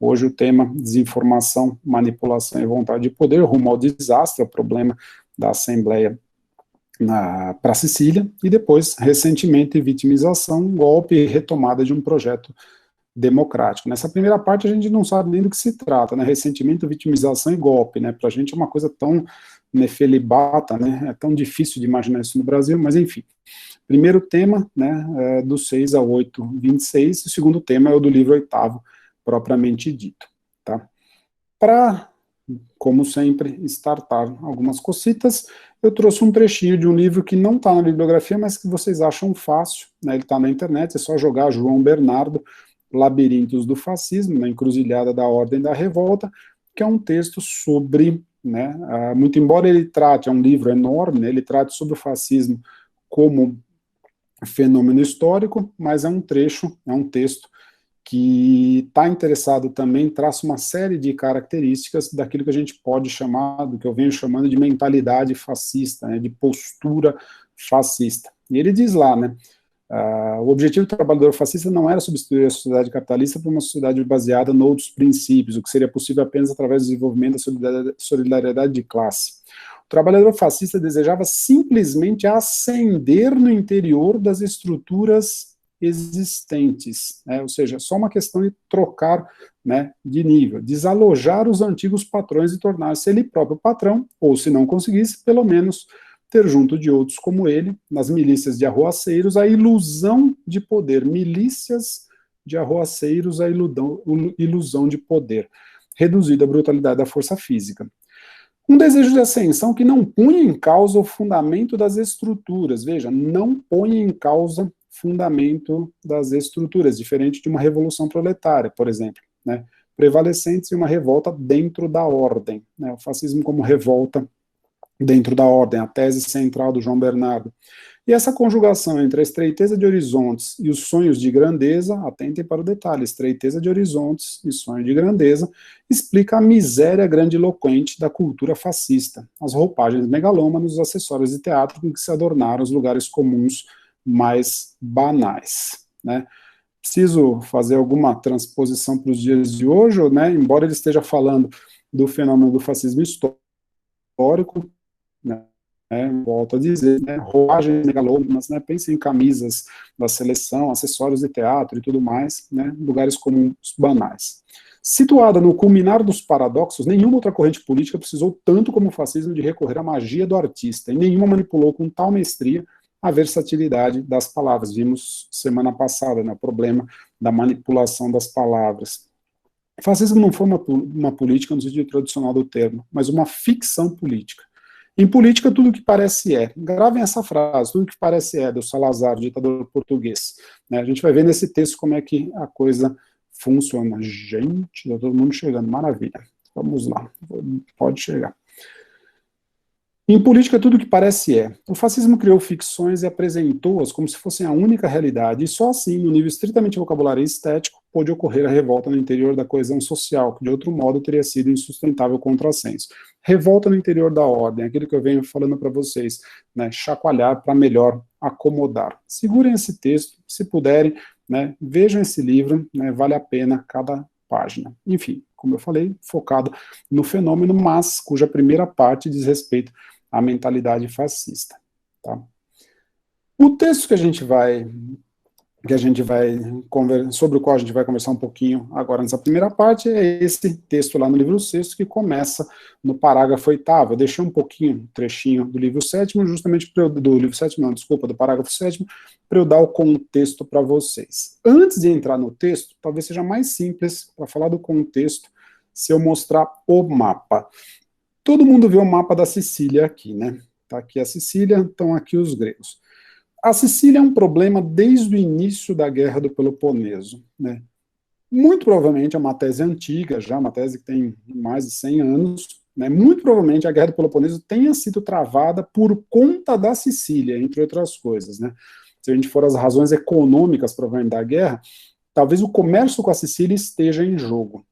Hoje o tema desinformação, manipulação e vontade de poder, rumo ao desastre, o problema da Assembleia para Sicília, e depois, recentemente, vitimização, golpe e retomada de um projeto democrático. Nessa primeira parte a gente não sabe nem do que se trata, né? Ressentimento, vitimização e golpe, né? Para a gente é uma coisa tão nefelibata, né? É tão difícil de imaginar isso no Brasil, mas enfim. Primeiro tema, né, do 6 ao 8, 26, e o segundo tema é o do livro 8º, propriamente dito, tá? Para, como sempre, startar algumas cositas, eu trouxe um trechinho de um livro que não está na bibliografia, mas que vocês acham fácil, né? Ele está na internet, é só jogar João Bernardo, Labirintos do Fascismo, na Encruzilhada da Ordem da Revolta, que é um texto sobre, né, muito embora ele trate, é um livro enorme, né, ele trate sobre o fascismo como fenômeno histórico, mas é um trecho, é um texto que está interessado também, traça uma série de características daquilo que a gente pode chamar, do que eu venho chamando de mentalidade fascista, né, de postura fascista. E ele diz lá, né, o objetivo do trabalhador fascista não era substituir a sociedade capitalista por uma sociedade baseada em outros princípios, o que seria possível apenas através do desenvolvimento da solidariedade de classe. O trabalhador fascista desejava simplesmente ascender no interior das estruturas existentes, né? Ou seja, só uma questão de trocar, né, de nível, desalojar os antigos patrões e tornar-se ele próprio patrão, ou se não conseguisse, pelo menos ter junto de outros como ele, nas milícias de arruaceiros, a ilusão de poder. Milícias de arruaceiros, a ilusão de poder, reduzido à brutalidade da força física. Um desejo de ascensão que não punha em causa o fundamento das estruturas. Veja, não põe em causa fundamento das estruturas, diferente de uma revolução proletária, por exemplo, né, prevalecentes em uma revolta dentro da ordem, né, o fascismo como revolta dentro da ordem, a tese central do João Bernardo. E essa conjugação entre a estreiteza de horizontes e os sonhos de grandeza, atentem para o detalhe, estreiteza de horizontes e sonho de grandeza, explica a miséria grandiloquente da cultura fascista, as roupagens megalômanas, os acessórios de teatro com que se adornaram os lugares comuns mais banais, né? Preciso fazer alguma transposição para os dias de hoje, né? Embora ele esteja falando do fenômeno do fascismo histórico, né, volto a dizer, né, roupagens megalômanas, né, pense em camisas da seleção, acessórios de teatro e tudo mais, né, lugares comuns banais. Situada no culminar dos paradoxos, nenhuma outra corrente política precisou tanto como o fascismo de recorrer à magia do artista, e nenhuma manipulou com tal mestria a versatilidade das palavras. Vimos semana passada, né, o problema da manipulação das palavras. O fascismo não foi uma política no sentido tradicional do termo, mas uma ficção política. Em política, tudo que parece é. Gravem essa frase, tudo que parece é, do Salazar, ditador português. Né, a gente vai ver nesse texto como é que a coisa funciona. Gente, tá todo mundo chegando, maravilha. Vamos lá, pode chegar. Em política, tudo que parece é. O fascismo criou ficções e apresentou-as como se fossem a única realidade, e só assim, no nível estritamente vocabulário e estético, pôde ocorrer a revolta no interior da coesão social, que de outro modo teria sido insustentável contrassenso. Revolta no interior da ordem, aquilo que eu venho falando para vocês, né, chacoalhar para melhor acomodar. Segurem esse texto, se puderem, né, vejam esse livro, né, vale a pena cada página. Enfim, como eu falei, focado no fenômeno, mas cuja primeira parte diz respeito à mentalidade fascista. Tá? O texto que a gente vai sobre o qual a gente vai conversar um pouquinho agora nessa primeira parte, é esse texto lá no livro 6º, que começa no parágrafo 8º. Eu deixei um pouquinho, um trechinho do livro 7º, justamente do livro 7º, não, desculpa, do parágrafo 7º, para eu dar o contexto para vocês. Antes de entrar no texto, talvez seja mais simples, para falar do contexto, se eu mostrar o mapa. Todo mundo vê o mapa da Sicília aqui, né? Está aqui a Sicília, estão aqui os gregos. A Sicília é um problema desde o início da Guerra do Peloponeso, né? Muito provavelmente é uma tese antiga, já uma tese que tem mais de 100 anos, né? Muito provavelmente a Guerra do Peloponeso tenha sido travada por conta da Sicília, entre outras coisas, né? Se a gente for às razões econômicas provavelmente da guerra, talvez o comércio com a Sicília esteja em jogo.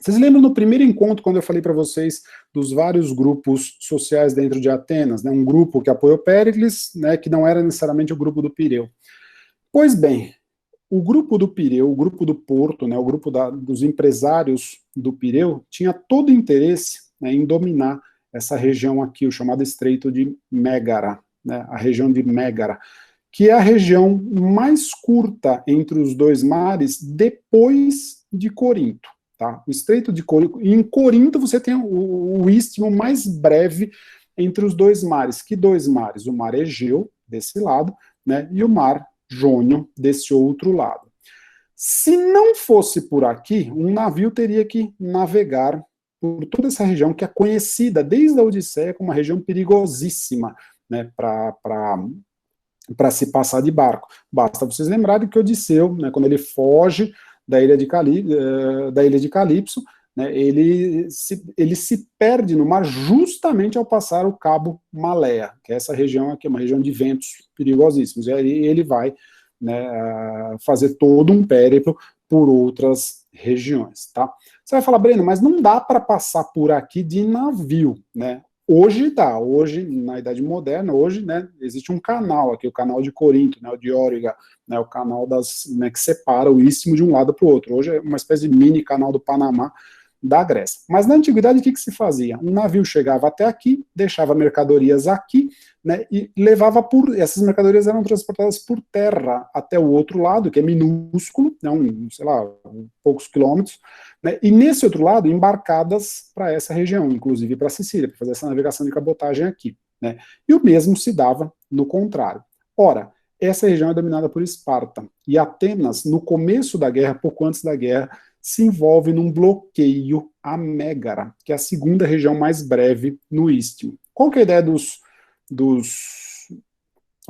Vocês lembram no primeiro encontro, quando eu falei para vocês dos vários grupos sociais dentro de Atenas, né? Um grupo que apoiou Péricles, né, que não era necessariamente o grupo do Pireu. Pois bem, o grupo do Pireu, o grupo do Porto, né, o grupo dos empresários do Pireu, tinha todo interesse, né, em dominar essa região aqui, o chamado Estreito de Mégara, né, a região de Mégara, que é a região mais curta entre os dois mares depois de Corinto. Tá? O Estreito de Corinto, em Corinto você tem o istmo mais breve entre os dois mares. Que dois mares? O mar Egeu, desse lado, né, e o mar Jônio, desse outro lado. Se não fosse por aqui, um navio teria que navegar por toda essa região que é conhecida desde a Odisseia como uma região perigosíssima, né, para se passar de barco. Basta vocês lembrarem que Odisseu, né, quando ele foge da ilha de Calipso, né, ele se perde no mar justamente ao passar o Cabo Malea, que é essa região aqui, uma região de ventos perigosíssimos. E aí ele vai, né, fazer todo um périplo por outras regiões. Tá? Você vai falar, Breno, mas não dá para passar por aqui de navio, né? Hoje dá, hoje, na Idade Moderna, hoje, né, existe um canal aqui, o canal de Corinto, né, o de Óriga, né, o canal né, que separa o istmo de um lado para o outro. Hoje é uma espécie de mini canal do Panamá da Grécia. Mas na antiguidade, o que se fazia? Um navio chegava até aqui, deixava mercadorias aqui, né, e levava essas mercadorias eram transportadas por terra até o outro lado, que é minúsculo, né, sei lá, poucos quilômetros, né, e nesse outro lado, embarcadas para essa região, inclusive para Sicília, para fazer essa navegação de cabotagem aqui. Né, e o mesmo se dava no contrário. Ora, essa região é dominada por Esparta, e Atenas, no começo da guerra, pouco antes da guerra, se envolve num bloqueio a Mégara, que é a segunda região mais breve no Istmo. Qual que é a ideia dos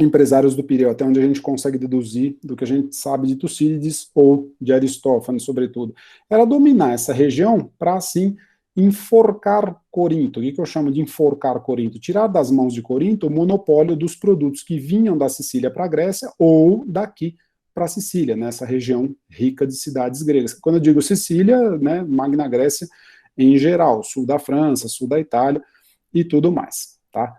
empresários do Pireu, até onde a gente consegue deduzir do que a gente sabe de Tucídides ou de Aristófanes, sobretudo? Era dominar essa região para, assim, enforcar Corinto. O que eu chamo de enforcar Corinto? Tirar das mãos de Corinto o monopólio dos produtos que vinham da Sicília para a Grécia ou daqui para a Sicília, nessa região rica de cidades gregas. Quando eu digo Sicília, né, Magna Grécia em geral, sul da França, sul da Itália e tudo mais, tá?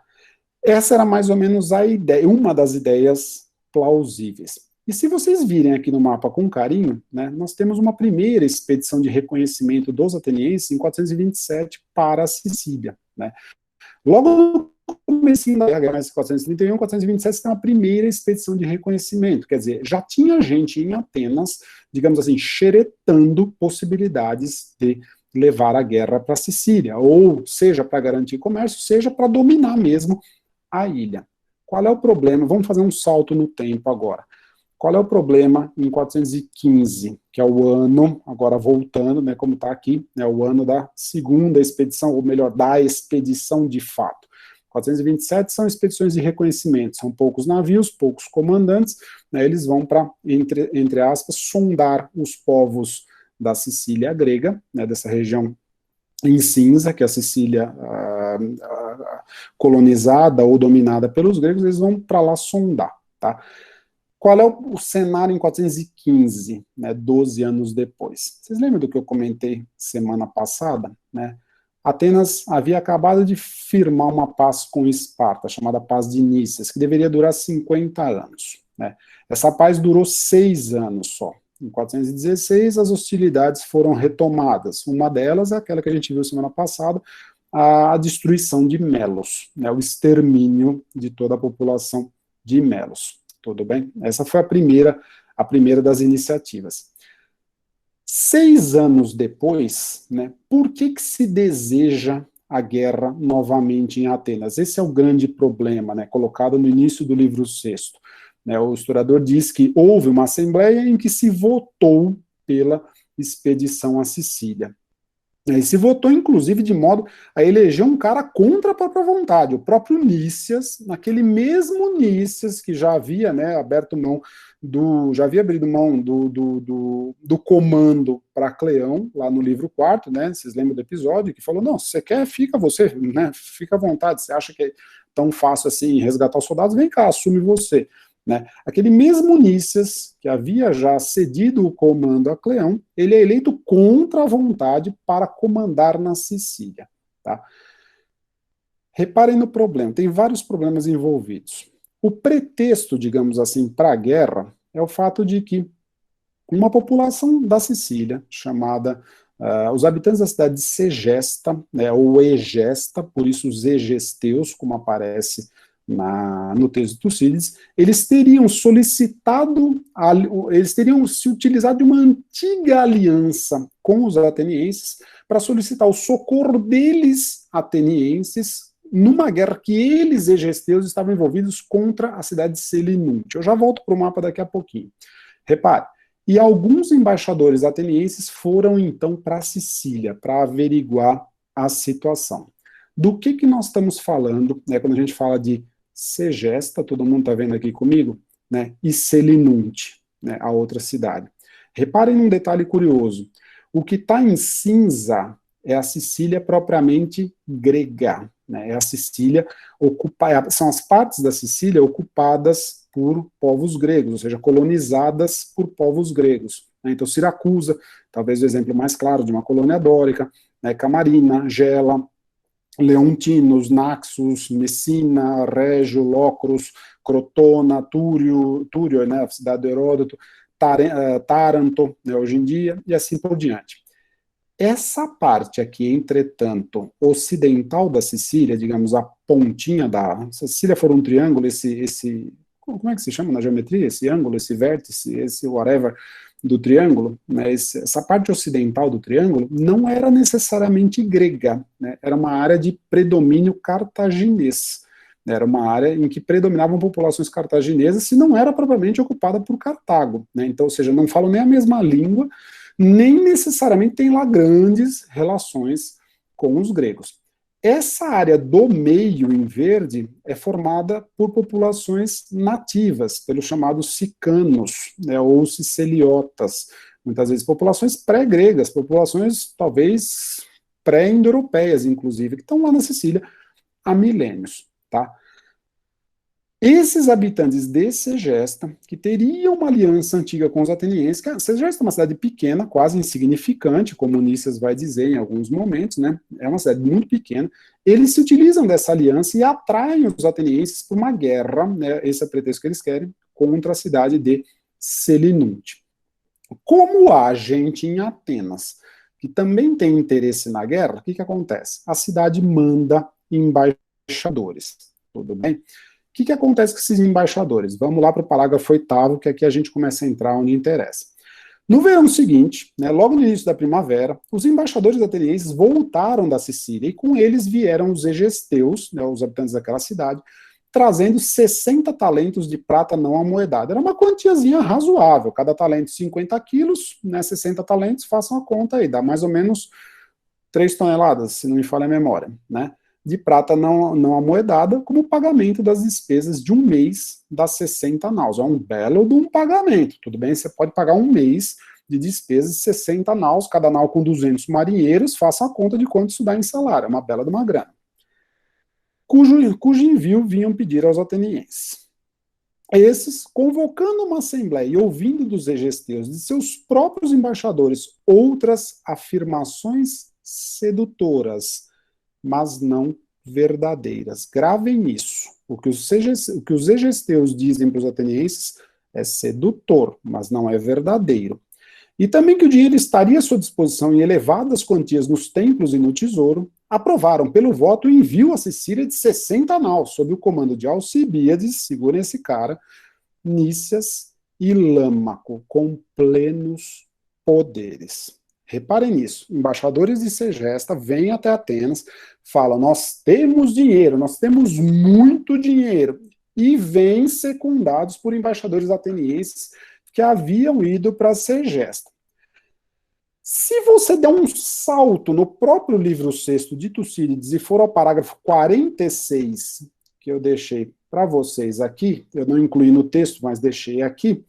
Essa era mais ou menos a ideia, uma das ideias plausíveis. E se vocês virem aqui no mapa com carinho, né, nós temos uma primeira expedição de reconhecimento dos atenienses em 427 para a Sicília. Né. Logo no começo da guerra, em 431, 427, tem uma primeira expedição de reconhecimento. Quer dizer, já tinha gente em Atenas, digamos assim, xeretando possibilidades de levar a guerra para a Sicília, ou seja para garantir comércio, seja para dominar mesmo a ilha. Qual é o problema? Vamos fazer um salto no tempo agora. Qual é o problema em 415, que é o ano, agora voltando, né, como está aqui, é o ano da segunda expedição, ou melhor, da expedição de fato. 427 são expedições de reconhecimento, são poucos navios, poucos comandantes, né, eles vão para, entre aspas, sondar os povos da Sicília grega, né, dessa região em cinza, que é a Sicília colonizada ou dominada pelos gregos, eles vão para lá sondar, tá? Qual é o cenário em 415, né, 12 anos depois? Vocês lembram do que eu comentei semana passada? Né? Atenas havia acabado de firmar uma paz com Esparta, chamada Paz de Nícias, que deveria durar 50 anos. Né? Essa paz durou 6 anos só. Em 416, as hostilidades foram retomadas. Uma delas é aquela que a gente viu semana passada, a destruição de Melos, né, o extermínio de toda a população de Melos. Tudo bem? Essa foi a primeira das iniciativas. 6 anos depois, né, por que se deseja a guerra novamente em Atenas? Esse é o grande problema, né, colocado no início do livro sexto. Né, o historiador diz que houve uma assembleia em que se votou pela expedição à Sicília. E se votou, inclusive, de modo a eleger um cara contra a própria vontade, o próprio Nícias, naquele mesmo Nícias que já havia, né, abrido mão do comando para Cleão, lá no livro 4, né, vocês lembram do episódio, que falou, não, se você quer, fica você, né, fica à vontade, você acha que é tão fácil assim resgatar os soldados, vem cá, assume você. Né? Aquele mesmo Nícias, que havia já cedido o comando a Cleão, ele é eleito contra a vontade para comandar na Sicília. Tá? Reparem no problema, tem vários problemas envolvidos. O pretexto, digamos assim, para a guerra é o fato de que uma população da Sicília, chamada, os habitantes da cidade de Segesta, né, ou Egesta, por isso os egesteus, como aparece no texto de Tucídides, eles teriam solicitado, eles teriam se utilizado de uma antiga aliança com os atenienses para solicitar o socorro deles, atenienses, numa guerra que eles, egesteus, estavam envolvidos contra a cidade de Selinunte. Eu já volto para o mapa daqui a pouquinho. Repare, e alguns embaixadores atenienses foram então para a Sicília para averiguar a situação. Do que nós estamos falando, né, quando a gente fala de Segesta, todo mundo está vendo aqui comigo, né, e Selinunte, né, a outra cidade. Reparem num detalhe curioso, o que está em cinza é a Sicília propriamente grega, né, é a Sicília, são as partes da Sicília ocupadas por povos gregos, ou seja, colonizadas por povos gregos. Né, então, Siracusa, talvez o exemplo mais claro de uma colônia dórica, né, Camarina, Gela, Leontinos, Naxos, Messina, Régio, Locros, Crotona, Túrio, né, a cidade do Heródoto, Taranto, né, hoje em dia, e assim por diante. Essa parte aqui, entretanto, ocidental da Sicília, digamos, a pontinha da... Se a Sicília for um triângulo, como é que se chama na geometria? Esse ângulo, esse vértice, esse whatever do triângulo, né, essa parte ocidental do triângulo não era necessariamente grega, né, era uma área de predomínio cartaginês, né, era uma área em que predominavam populações cartaginesas, se não era propriamente ocupada por Cartago, né, então, ou seja, não falam nem a mesma língua, nem necessariamente tem lá grandes relações com os gregos. Essa área do meio, em verde, é formada por populações nativas, pelos chamados sicanos, né, ou siceliotas, muitas vezes populações pré-gregas, populações talvez pré-indo-europeias, inclusive, que estão lá na Sicília há milênios, tá? Esses habitantes de Segesta, que teriam uma aliança antiga com os atenienses, que Segesta é uma cidade pequena, quase insignificante, como Nícias vai dizer em alguns momentos, né? É uma cidade muito pequena. Eles se utilizam dessa aliança e atraem os atenienses para uma guerra, né? Esse é o pretexto que eles querem, contra a cidade de Selinunte. Como há gente em Atenas que também tem interesse na guerra, o que acontece? A cidade manda embaixadores, tudo bem? O que acontece com esses embaixadores? Vamos lá para o parágrafo 8º, que aqui a gente começa a entrar onde interessa. No verão seguinte, né, logo no início da primavera, os embaixadores atenienses voltaram da Sicília e com eles vieram os egesteus, né, os habitantes daquela cidade, trazendo 60 talentos de prata não amoedada. Era uma quantiazinha razoável, cada talento 50 quilos, né, 60 talentos, façam a conta aí, dá mais ou menos 3 toneladas, se não me falha a memória, né? De prata não amoedada, como pagamento das despesas de um mês das 60 naus. É um belo de um pagamento, tudo bem? Você pode pagar um mês de despesas de 60 naus, cada nau com 200 marinheiros, faça a conta de quanto isso dá em salário, é uma bela de uma grana. Cujo envio vinham pedir aos atenienses. Esses, convocando uma assembleia e ouvindo dos egesteus, de seus próprios embaixadores, outras afirmações sedutoras, mas não verdadeiras. Gravem isso. O que os egesteus dizem para os atenienses é sedutor, mas não é verdadeiro. E também que o dinheiro estaria à sua disposição em elevadas quantias nos templos e no tesouro, aprovaram pelo voto o envio à Sicília de 60 naus, sob o comando de Alcibíades, segurem esse cara, Nícias e Lâmaco, com plenos poderes. Reparem nisso, embaixadores de Segesta vêm até Atenas, falam, nós temos dinheiro, nós temos muito dinheiro, e vêm secundados por embaixadores atenienses que haviam ido para Segesta. Se você der um salto no próprio livro sexto de Tucídides e for ao parágrafo 46, que eu deixei para vocês aqui, eu não incluí no texto, mas deixei aqui,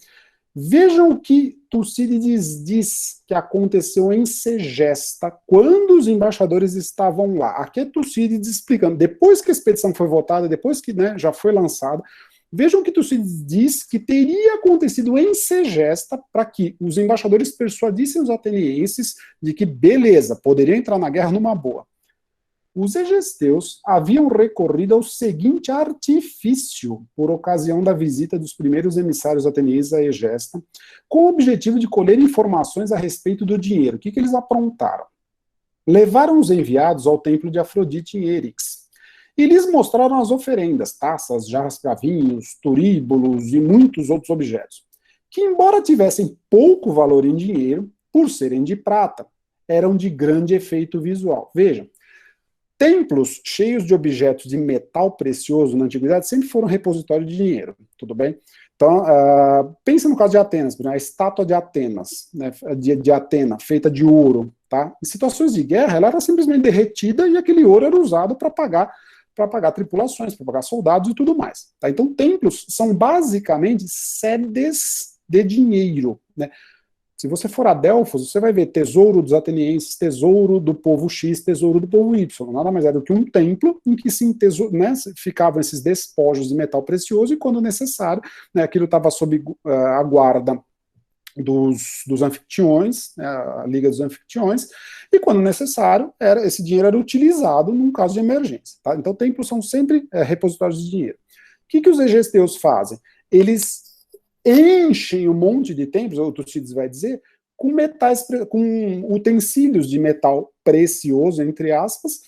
vejam o que Tucídides diz que aconteceu em Segesta, quando os embaixadores estavam lá. Aqui é Tucídides explicando, depois que a expedição foi votada, depois que, né, já foi lançada, vejam que Tucídides diz que teria acontecido em Segesta para que os embaixadores persuadissem os atenienses de que, beleza, poderiam entrar na guerra numa boa. Os egesteus haviam recorrido ao seguinte artifício por ocasião da visita dos primeiros emissários atenienses a Egesta, com o objetivo de colher informações a respeito do dinheiro. O que eles aprontaram? Levaram os enviados ao templo de Afrodite em Erix, e lhes mostraram as oferendas, taças, jarras para vinhos, turíbulos e muitos outros objetos, que, embora tivessem pouco valor em dinheiro, por serem de prata, eram de grande efeito visual. Vejam, templos cheios de objetos de metal precioso na antiguidade sempre foram repositório de dinheiro, tudo bem? Então, pensa no caso de Atenas, a estátua de Atenas, né, de Atena, feita de ouro, tá? Em situações de guerra, ela era simplesmente derretida e aquele ouro era usado para pagar tripulações, para pagar soldados e tudo mais. Tá? Então, templos são basicamente sedes de dinheiro, né? Se você for a Delfos, você vai ver tesouro dos atenienses, tesouro do povo X, tesouro do povo Y. Nada mais é do que um templo em que né, ficavam esses despojos de metal precioso e, quando necessário, né, aquilo estava sob a guarda dos anfitriões, né, a Liga dos Anfitriões, e, quando necessário, esse dinheiro era utilizado num caso de emergência. Tá? Então, templos são sempre repositórios de dinheiro. O que os egesteus fazem? Eles enchem um monte de templos, o Tucídides vai dizer, com com utensílios de metal precioso, entre aspas,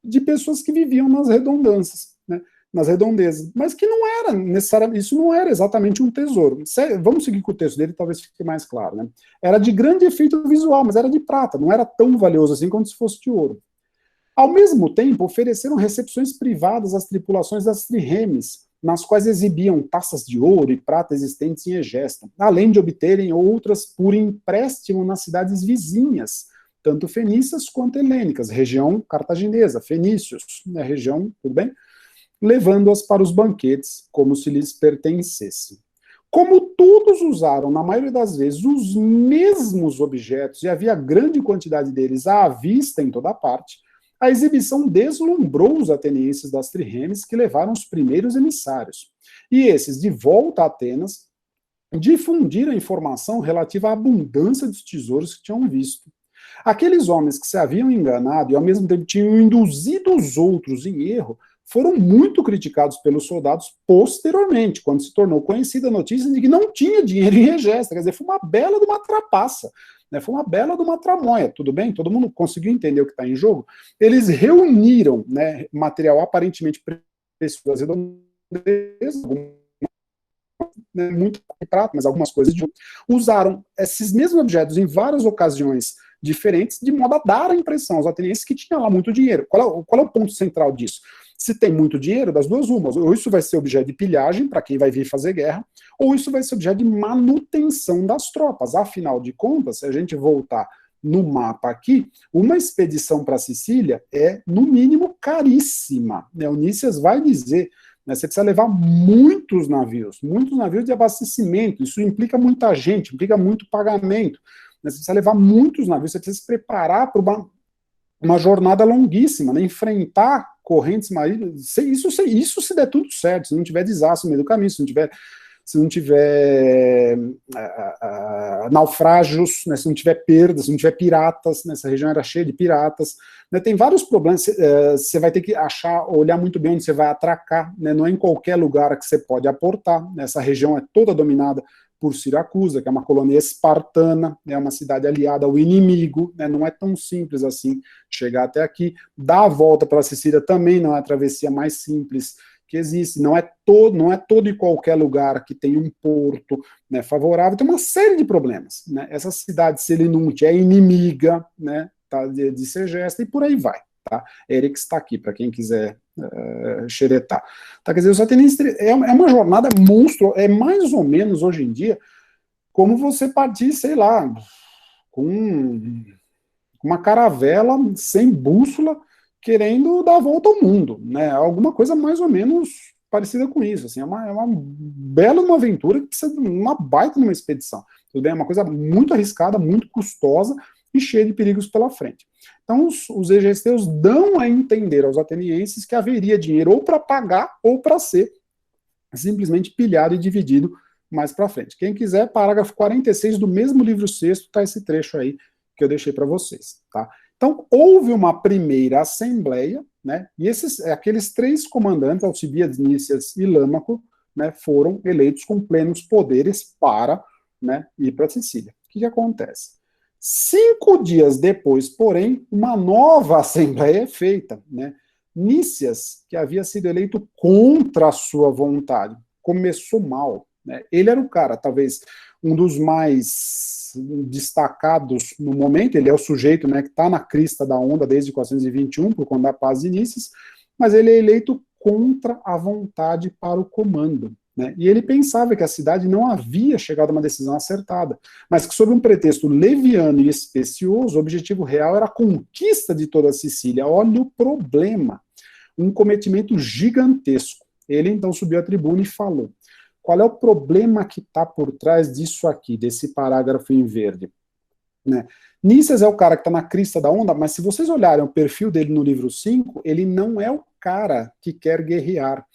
de pessoas que viviam nas redondâncias, né, nas redondezas, mas que não era necessariamente, isso não era exatamente um tesouro. Vamos seguir com o texto dele, talvez fique mais claro, né? Era de grande efeito visual, mas era de prata, não era tão valioso assim quanto se fosse de ouro. Ao mesmo tempo, ofereceram recepções privadas às tripulações das trirremes, nas quais exibiam taças de ouro e prata existentes em Egesta, além de obterem outras por empréstimo nas cidades vizinhas, tanto fenícias quanto helênicas, região cartaginesa, fenícios, né, região, tudo bem? Levando-as para os banquetes, como se lhes pertencesse. Como todos usaram, na maioria das vezes, os mesmos objetos, e havia grande quantidade deles à vista em toda parte, a exibição deslumbrou os atenienses das trirremes, que levaram os primeiros emissários. E esses, de volta a Atenas, difundiram a informação relativa à abundância dos tesouros que tinham visto. Aqueles homens que se haviam enganado e, ao mesmo tempo, tinham induzido os outros em erro, foram muito criticados pelos soldados posteriormente, quando se tornou conhecida a notícia de que não tinha dinheiro em Egesta. Quer dizer, foi uma bela de uma trapaça. Né, foi uma bela de uma tramóia, tudo bem? Todo mundo conseguiu entender o que está em jogo? Eles reuniram, né, material aparentemente precioso das redondezas, né, muito prata, mas algumas coisas de ouro, usaram esses mesmos objetos em várias ocasiões diferentes, de modo a dar a impressão aos atenienses que tinha lá muito dinheiro. Qual é o ponto central disso? Se tem muito dinheiro, das duas umas, ou isso vai ser objeto de pilhagem, para quem vai vir fazer guerra, ou isso vai ser objeto de manutenção das tropas. Afinal de contas, se a gente voltar no mapa aqui, uma expedição para a Sicília é, no mínimo, caríssima. O Nícias vai dizer, né, você precisa levar muitos navios de abastecimento, isso implica muita gente, implica muito pagamento, né, você precisa levar muitos navios, você precisa se preparar para uma jornada longuíssima, né, enfrentar correntes marítimas, isso se der tudo certo, se não tiver desastre no meio do caminho, se não tiver naufrágios, né, se não tiver perdas, se não tiver piratas, nessa região era cheia de piratas, né, tem vários problemas, você vai ter que olhar muito bem onde você vai atracar, né, não é em qualquer lugar que você pode aportar, né, essa região é toda dominada por Siracusa, que é uma colônia espartana, é uma cidade aliada ao inimigo, né, não é tão simples assim chegar até aqui. Dar a volta pela Sicília também não é a travessia mais simples que existe, não é todo e qualquer lugar que tem um porto, né, favorável, tem uma série de problemas. Né? Essa cidade Selinunte é inimiga, né, tá, de Segesta, e por aí vai. Tá? Erix está aqui, para quem quiser xeretar. Tá? Quer dizer, os atenienses é uma jornada monstro, é mais ou menos hoje em dia como você partir, sei lá, com uma caravela sem bússola, querendo dar a volta ao mundo, né? Alguma coisa mais ou menos parecida com isso, assim, é uma bela uma aventura que precisa de uma baita numa expedição, tudo bem? É uma coisa muito arriscada, muito custosa e cheia de perigos pela frente. Então, os egesteus dão a entender aos atenienses que haveria dinheiro ou para pagar ou para ser simplesmente pilhado e dividido mais para frente. Quem quiser, parágrafo 46 do mesmo livro sexto, está esse trecho aí que eu deixei para vocês, tá? Então, houve uma primeira assembleia, né, e aqueles 3 comandantes, Alcibiades, Nícias e Lâmaco, né, foram eleitos com plenos poderes para, né, ir para Sicília. O que acontece? 5 dias depois, porém, uma nova assembleia é feita, né? Nícias, que havia sido eleito contra a sua vontade, começou mal, né? Ele era o cara, talvez, um dos mais destacados no momento, ele é o sujeito, né, que está na crista da onda desde 421, por conta da paz de Nícias, mas ele é eleito contra a vontade para o comando, né? E ele pensava que a cidade não havia chegado a uma decisão acertada, mas que sob um pretexto leviano e especioso, o objetivo real era a conquista de toda a Sicília. Olha o problema, um cometimento gigantesco. Ele então subiu à tribuna e falou: qual é o problema que está por trás disso aqui, desse parágrafo em verde? Né? Nícias é o cara que está na crista da onda, mas se vocês olharem o perfil dele no livro 5, ele não é o cara que quer guerrear.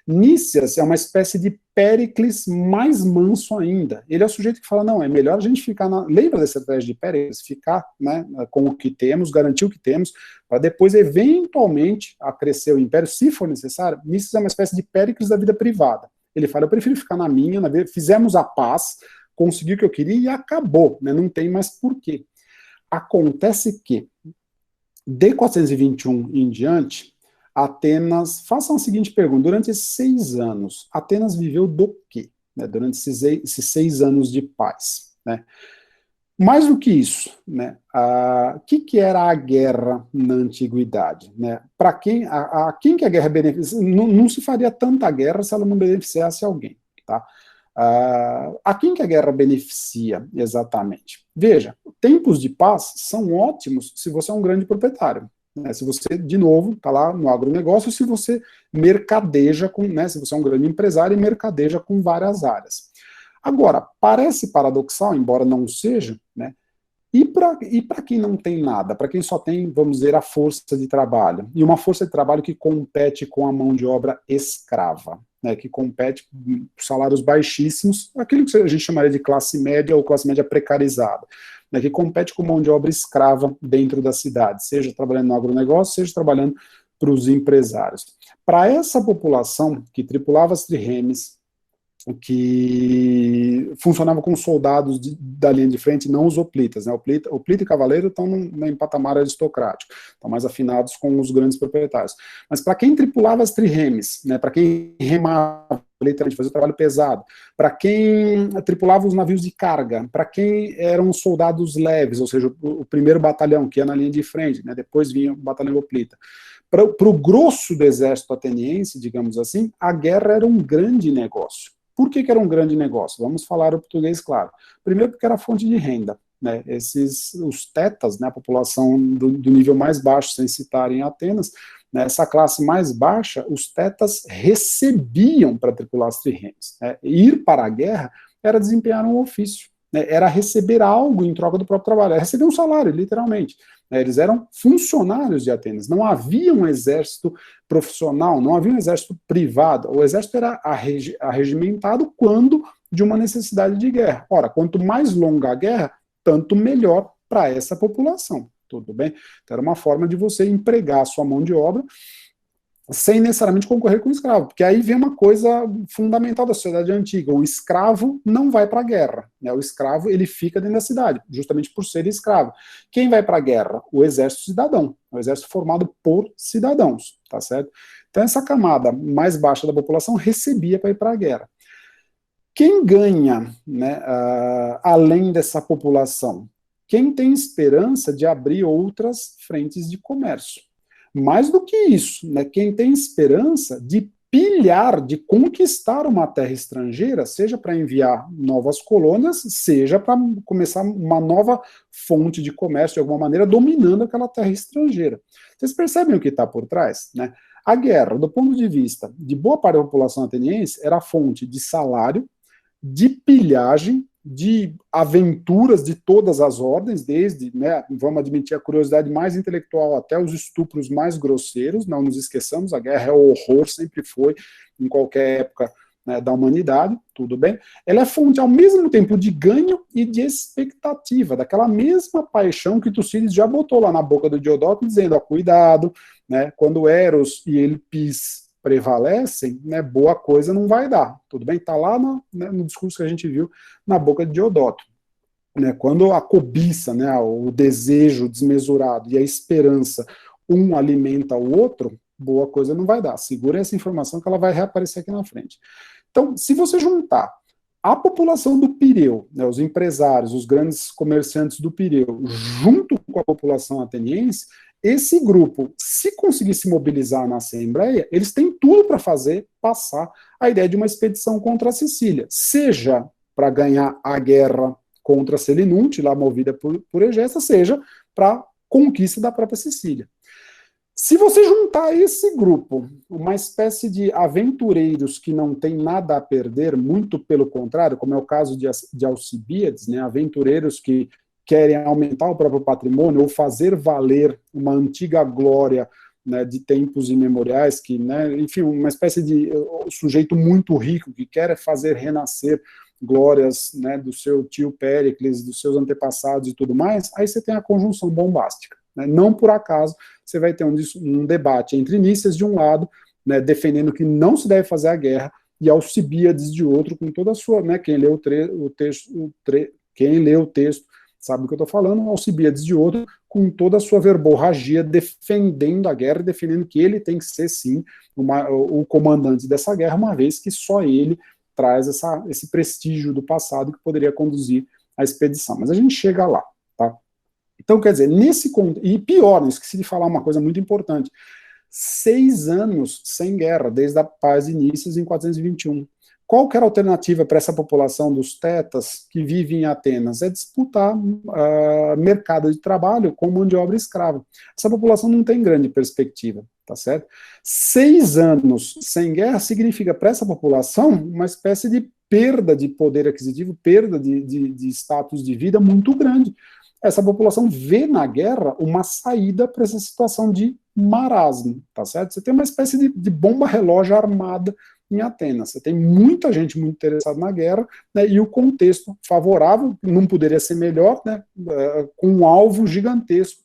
Nícias é uma espécie de Péricles mais manso ainda. Ele é o sujeito que fala, não, é melhor a gente ficar lembra dessa estratégia de Péricles? Ficar, né, com o que temos, garantir o que temos, para depois, eventualmente, acrescer o império, se for necessário. Nícias é uma espécie de Péricles da vida privada. Ele fala, eu prefiro ficar na minha, fizemos a paz, consegui o que eu queria e acabou, né, não tem mais porquê. Acontece que, de 421 em diante, Atenas, façam a seguinte pergunta, durante esses 6 anos, Atenas viveu do quê? Né, durante esses 6 anos de paz, né? Mais do que isso, né, que era a guerra na antiguidade? Né? Para quem, quem que a guerra beneficia? Não se faria tanta guerra se ela não beneficiasse alguém. Tá? A quem que a guerra beneficia exatamente? Veja, tempos de paz são ótimos se você é um grande proprietário. Né? Se você, de novo, está lá no agronegócio, se você mercadeja com, né, se você é um grande empresário e mercadeja com várias áreas. Agora, parece paradoxal, embora não seja, né? E para quem não tem nada, para quem só tem, vamos dizer, a força de trabalho, e uma força de trabalho que compete com a mão de obra escrava, né, que compete com salários baixíssimos, aquilo que a gente chamaria de classe média ou classe média precarizada, né, que compete com mão de obra escrava dentro da cidade, seja trabalhando no agronegócio, seja trabalhando para os empresários. Para essa população que tripulava as trirremes, que funcionava com soldados da linha de frente, não os hoplitas. Né? Hoplita e cavaleiro estão em patamar aristocrático, estão mais afinados com os grandes proprietários. Mas para quem tripulava as trirremes, né, para quem remava, literalmente fazia o trabalho pesado, para quem tripulava os navios de carga, para quem eram soldados leves, ou seja, o primeiro batalhão, que ia na linha de frente, né, depois vinha o batalhão hoplita. Para o grosso do exército ateniense, digamos assim, a guerra era um grande negócio. Por que era um grande negócio? Vamos falar o português claro. Primeiro porque era fonte de renda. Né? Os tetas, né, a população do nível mais baixo, sem citar em Atenas, né, essa classe mais baixa, os tetas recebiam para tripular as trirremes. Né? Ir para a guerra era desempenhar um ofício. Né? Era receber algo em troca do próprio trabalho. Era receber um salário, literalmente. Eles eram funcionários de Atenas, não havia um exército profissional, não havia um exército privado, o exército era arregimentado quando de uma necessidade de guerra. Ora, quanto mais longa a guerra, tanto melhor para essa população, tudo bem? Então era uma forma de você empregar a sua mão de obra sem necessariamente concorrer com o escravo, porque aí vem uma coisa fundamental da sociedade antiga, o escravo não vai para a guerra, né? O escravo ele fica dentro da cidade, justamente por ser escravo. Quem vai para a guerra? O exército cidadão, o exército formado por cidadãos, tá certo? Então essa camada mais baixa da população recebia para ir para a guerra. Quem ganha, né, além dessa população? Quem tem esperança de abrir outras frentes de comércio. Mais do que isso, né, quem tem esperança de pilhar, de conquistar uma terra estrangeira, seja para enviar novas colônias, seja para começar uma nova fonte de comércio, de alguma maneira, dominando aquela terra estrangeira. Vocês percebem o que está por trás? Né? A guerra, do ponto de vista de boa parte da população ateniense, era fonte de salário, de pilhagem, de aventuras de todas as ordens, desde, né, vamos admitir, a curiosidade mais intelectual até os estupros mais grosseiros, não nos esqueçamos, a guerra é o horror, sempre foi, em qualquer época, né, da humanidade, tudo bem, ela é fonte ao mesmo tempo de ganho e de expectativa, daquela mesma paixão que Tucídides já botou lá na boca do Diodócrates, dizendo, ó, cuidado, né, quando Eros e Elpis prevalecem, né, boa coisa não vai dar, tudo bem? Está lá no discurso que a gente viu na boca de Diodócrates. Né, quando a cobiça, né, o desejo desmesurado e a esperança, um alimenta o outro, boa coisa não vai dar. Segura essa informação que ela vai reaparecer aqui na frente. Então, se você juntar a população do Pireu, né, os empresários, os grandes comerciantes do Pireu, junto com a população ateniense, esse grupo, se conseguir se mobilizar na Assembleia, eles têm tudo para fazer passar a ideia de uma expedição contra a Sicília, seja para ganhar a guerra contra Selinunte, lá movida por Egesta, seja para conquista da própria Sicília. Se você juntar esse grupo, uma espécie de aventureiros que não tem nada a perder, muito pelo contrário, como é o caso de Alcibíades, né, aventureiros que querem aumentar o próprio patrimônio ou fazer valer uma antiga glória, né, de tempos imemoriais, que, né, enfim, uma espécie de sujeito muito rico que quer fazer renascer glórias, né, do seu tio Péricles, dos seus antepassados e tudo mais, aí você tem a conjunção bombástica. Né? Não por acaso você vai ter um debate entre Nícias de um lado, né, defendendo que não se deve fazer a guerra, e Alcibíades de outro, com toda a sua, né, quem lê o texto sabe do que eu estou falando, Alcibíades de outro, com toda a sua verborragia, defendendo a guerra, defendendo que ele tem que ser, sim, o comandante dessa guerra, uma vez que só ele traz esse prestígio do passado que poderia conduzir a expedição. Mas a gente chega lá, tá? Então, quer dizer, e pior, não esqueci de falar uma coisa muito importante, 6 anos sem guerra, desde a paz de Nícias em 421. Qual que era a alternativa para essa população dos tetas que vive em Atenas? É disputar mercado de trabalho com mão de obra escrava. Essa população não tem grande perspectiva, tá certo? 6 anos sem guerra significa para essa população uma espécie de perda de poder aquisitivo, perda de status de vida muito grande. Essa população vê na guerra uma saída para essa situação de marasmo, tá certo? Você tem uma espécie de bomba relógio armada em Atenas. Você tem muita gente muito interessada na guerra, né, e o contexto favorável não poderia ser melhor, né, com um alvo gigantesco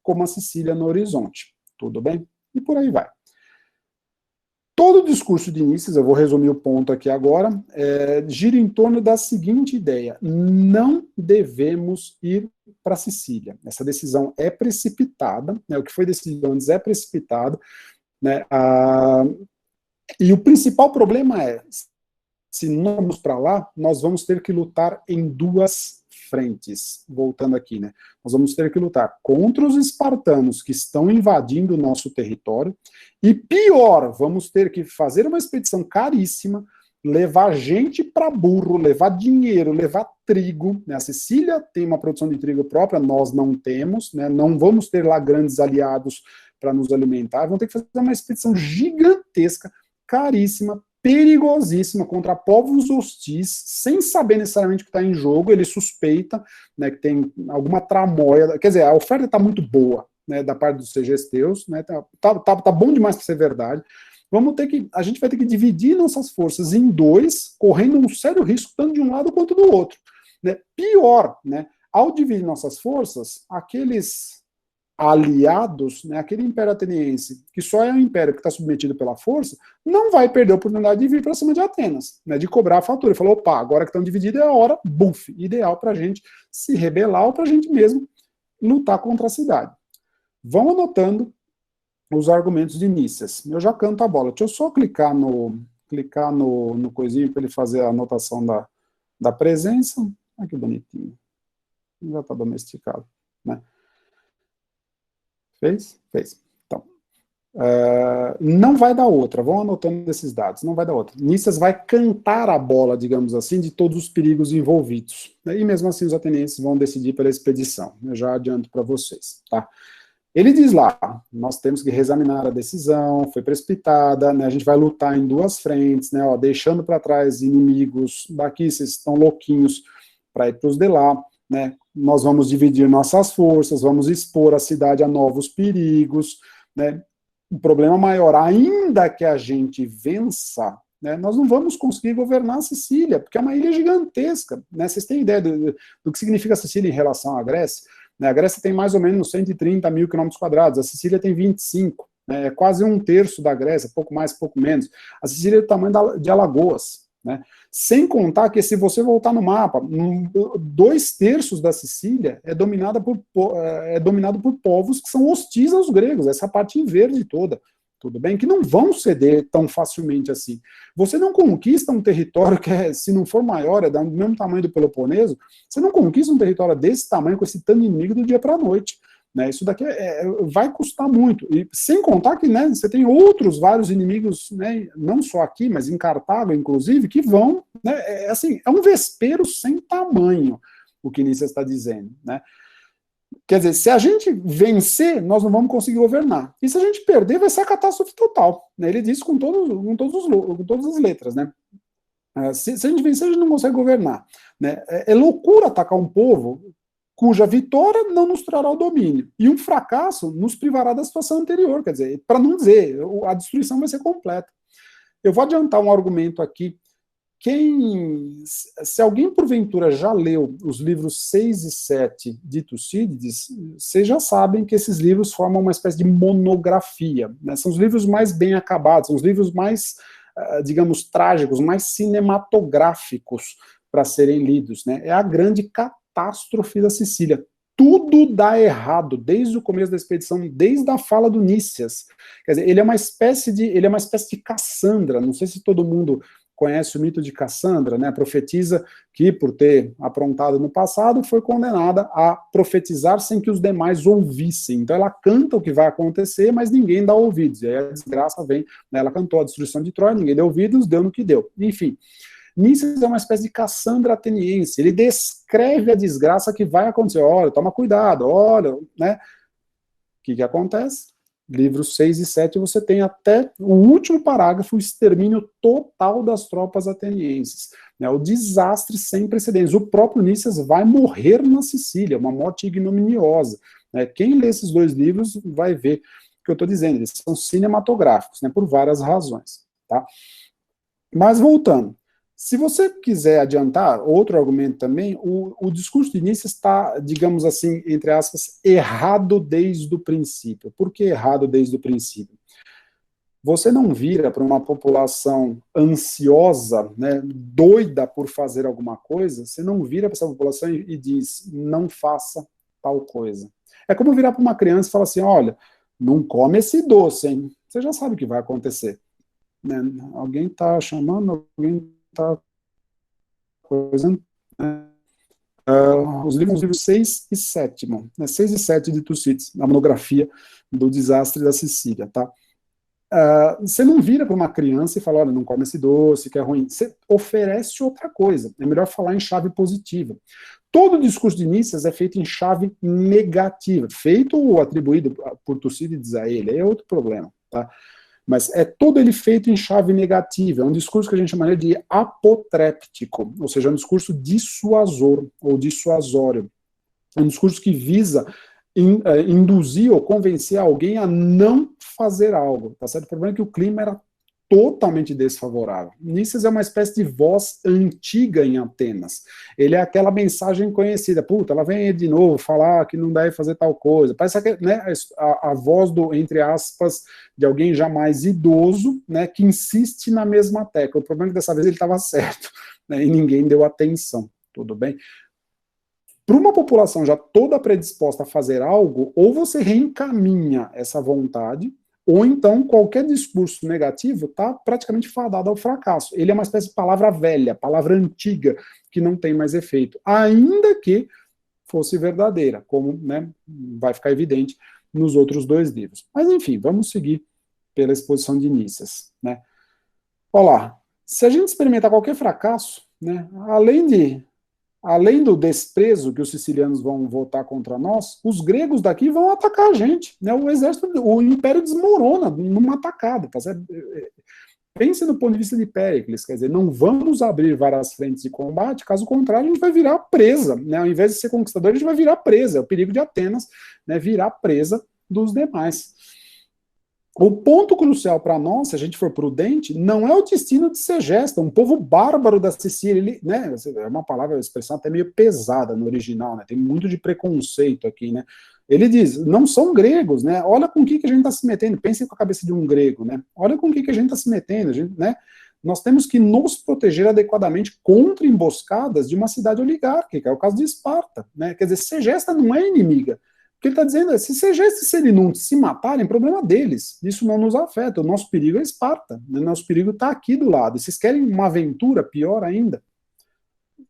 como a Sicília no horizonte. Tudo bem? E por aí vai. Todo o discurso de Nícias, eu vou resumir o ponto aqui agora, gira em torno da seguinte ideia: não devemos ir para Sicília. Essa decisão é precipitada, né, o que foi decidido antes é precipitado, né, e o principal problema é, se nós vamos para lá, nós vamos ter que lutar em 2 frentes. Voltando aqui, né? Nós vamos ter que lutar contra os espartanos que estão invadindo o nosso território, e pior, vamos ter que fazer uma expedição caríssima, levar gente para burro, levar dinheiro, levar trigo, né? A Sicília tem uma produção de trigo própria, nós não temos, né? Não vamos ter lá grandes aliados para nos alimentar, vamos ter que fazer uma expedição gigantesca, caríssima, perigosíssima, contra povos hostis, sem saber necessariamente o que está em jogo. Ele suspeita, né, que tem alguma tramóia, quer dizer, a oferta está muito boa, né, da parte dos segesteus, né, tá bom demais para ser verdade. A gente vai ter que dividir nossas forças em 2, correndo um sério risco tanto de um lado quanto do outro. Né? Pior, né, ao dividir nossas forças, aqueles aliados, né, aquele império ateniense, que só é um império que está submetido pela força, não vai perder a oportunidade de vir para cima de Atenas, né, de cobrar a fatura. Ele falou, opa, agora que estão divididos é a hora, buf, ideal para a gente se rebelar ou para a gente mesmo lutar contra a cidade. Vão anotando os argumentos de Nícias. Eu já canto a bola. Deixa eu só clicar no coisinho para ele fazer a anotação da presença. Olha que bonitinho. Já está domesticado, né? Fez? Fez. Então, não vai dar outra. Vão anotando esses dados. Não vai dar outra. Nícias vai cantar a bola, digamos assim, de todos os perigos envolvidos. E mesmo assim os atenienses vão decidir pela expedição. Eu já adianto para vocês, tá? Ele diz lá, nós temos que reexaminar a decisão, foi precipitada, né, a gente vai lutar em 2 frentes, né, ó, deixando para trás inimigos daqui, vocês estão louquinhos para ir para os de lá, né, nós vamos dividir nossas forças, vamos expor a cidade a novos perigos, né, o problema maior, ainda que a gente vença, né? Nós não vamos conseguir governar a Sicília, porque é uma ilha gigantesca, né? Vocês têm ideia do que significa a Sicília em relação à Grécia? Né? A Grécia tem mais ou menos 130 mil quilômetros quadrados, a Sicília tem 25, né? É quase um terço da Grécia, pouco mais, pouco menos. A Sicília é do tamanho de Alagoas, né? Sem contar que, se você voltar no mapa, 2/3 da Sicília é dominado por povos que são hostis aos gregos, essa parte em verde toda, tudo bem? Que não vão ceder tão facilmente assim. Você não conquista um território que, se não for maior, é do mesmo tamanho do Peloponeso, você não conquista um território desse tamanho com esse tanto de inimigo do dia para a noite. Né, isso daqui vai custar muito, e sem contar que, né, você tem outros vários inimigos, né, não só aqui, mas em Cartago, inclusive, que vão, né, assim, é um vespeiro sem tamanho, o que Nícias está dizendo, né. Quer dizer, se a gente vencer, nós não vamos conseguir governar, e se a gente perder, vai ser a catástrofe total, né, ele diz com todas as letras, né. Se a gente vencer, a gente não consegue governar, né. É loucura atacar um povo cuja vitória não nos trará o domínio, e um fracasso nos privará da situação anterior, quer dizer, para não dizer, a destruição vai ser completa. Eu vou adiantar um argumento aqui. Se alguém porventura já leu os livros 6 e 7 de Tucídides, vocês já sabem que esses livros formam uma espécie de monografia, né? São os livros mais bem acabados, são os livros mais, digamos, trágicos, mais cinematográficos para serem lidos, né? É a grande catástrofe da Sicília. Tudo dá errado, desde o começo da expedição, desde a fala do Nícias. Quer dizer, ele é uma espécie de Cassandra. Não sei se todo mundo conhece o mito de Cassandra, né? A profetisa que, por ter aprontado no passado, foi condenada a profetizar sem que os demais ouvissem. Então ela canta o que vai acontecer, mas ninguém dá ouvidos. E aí a desgraça vem, né? Ela cantou a destruição de Troia, ninguém deu ouvidos, deu no que deu. Enfim, Nícias é uma espécie de Cassandra ateniense, ele descreve a desgraça que vai acontecer. Olha, toma cuidado, olha, né? O que acontece? Livros 6 e 7, você tem até o último parágrafo, o extermínio total das tropas atenienses, né? O desastre sem precedentes. O próprio Nícias vai morrer na Sicília, uma morte ignominiosa, né? Quem lê esses dois livros vai ver o que eu estou dizendo, eles são cinematográficos, né? Por várias razões, tá? Mas voltando, se você quiser adiantar, outro argumento também, o discurso de Nícias está, digamos assim, entre aspas, errado desde o princípio. Por que errado desde o princípio? Você não vira para uma população ansiosa, né, doida por fazer alguma coisa, você não vira para essa população e diz, não faça tal coisa. É como virar para uma criança e falar assim, olha, não come esse doce, hein? Você já sabe o que vai acontecer. Né? Alguém está chamando, alguém está coisa, né? Os livros 6 e 7, né? 6 e 7 de Tucídides, a monografia do desastre da Sicília, tá? Você não vira para uma criança e fala, olha, não come esse doce, que é ruim. Você oferece outra coisa. É melhor falar em chave positiva. Todo o discurso de Nícias é feito em chave negativa. Feito ou atribuído por Tucídides a ele, é outro problema, tá? Mas é todo ele feito em chave negativa, é um discurso que a gente chamaria de apotréptico, ou seja, é um discurso dissuasor, ou dissuasório. É um discurso que visa induzir ou convencer alguém a não fazer algo, tá certo? O problema é que o clima era totalmente desfavorável. Nícias é uma espécie de voz antiga em Atenas. Ele é aquela mensagem conhecida, puta, ela vem de novo falar que não deve fazer tal coisa. Parece que, né, a voz do, entre aspas, de alguém já mais idoso, né, que insiste na mesma tecla. O problema é que dessa vez ele estava certo, né, e ninguém deu atenção, tudo bem? Para uma população já toda predisposta a fazer algo, ou você reencaminha essa vontade, ou então qualquer discurso negativo está praticamente fadado ao fracasso. Ele é uma espécie de palavra velha, palavra antiga, que não tem mais efeito, ainda que fosse verdadeira, como, né, vai ficar evidente nos outros dois livros. Mas enfim, vamos seguir pela exposição de Nícias, né? Olha lá, se a gente experimentar qualquer fracasso, né, além do desprezo que os sicilianos vão votar contra nós, os gregos daqui vão atacar a gente, né? O exército, o império desmorona numa atacada, tá certo? Pense no ponto de vista de Péricles, quer dizer, não vamos abrir várias frentes de combate, caso contrário a gente vai virar presa, né? Ao invés de ser conquistador, a gente vai virar presa, é o perigo de Atenas, né? Virar presa dos demais. O ponto crucial para nós, se a gente for prudente, não é o destino de Segesta, um povo bárbaro da Sicília, ele, né, é uma palavra, uma expressão até meio pesada no original, né, tem muito de preconceito aqui, né, ele diz, não são gregos, né, olha com o que a gente está se metendo, pensem com a cabeça de um grego, né, olha com o que a gente está se metendo, né, nós temos que nos proteger adequadamente contra emboscadas de uma cidade oligárquica, é o caso de Esparta, né, quer dizer, Segesta não é inimiga. O que ele está dizendo é, se ele não se matarem, problema deles. Isso não nos afeta. O nosso perigo é Esparta. Né? O nosso perigo está aqui do lado. E vocês querem uma aventura pior ainda?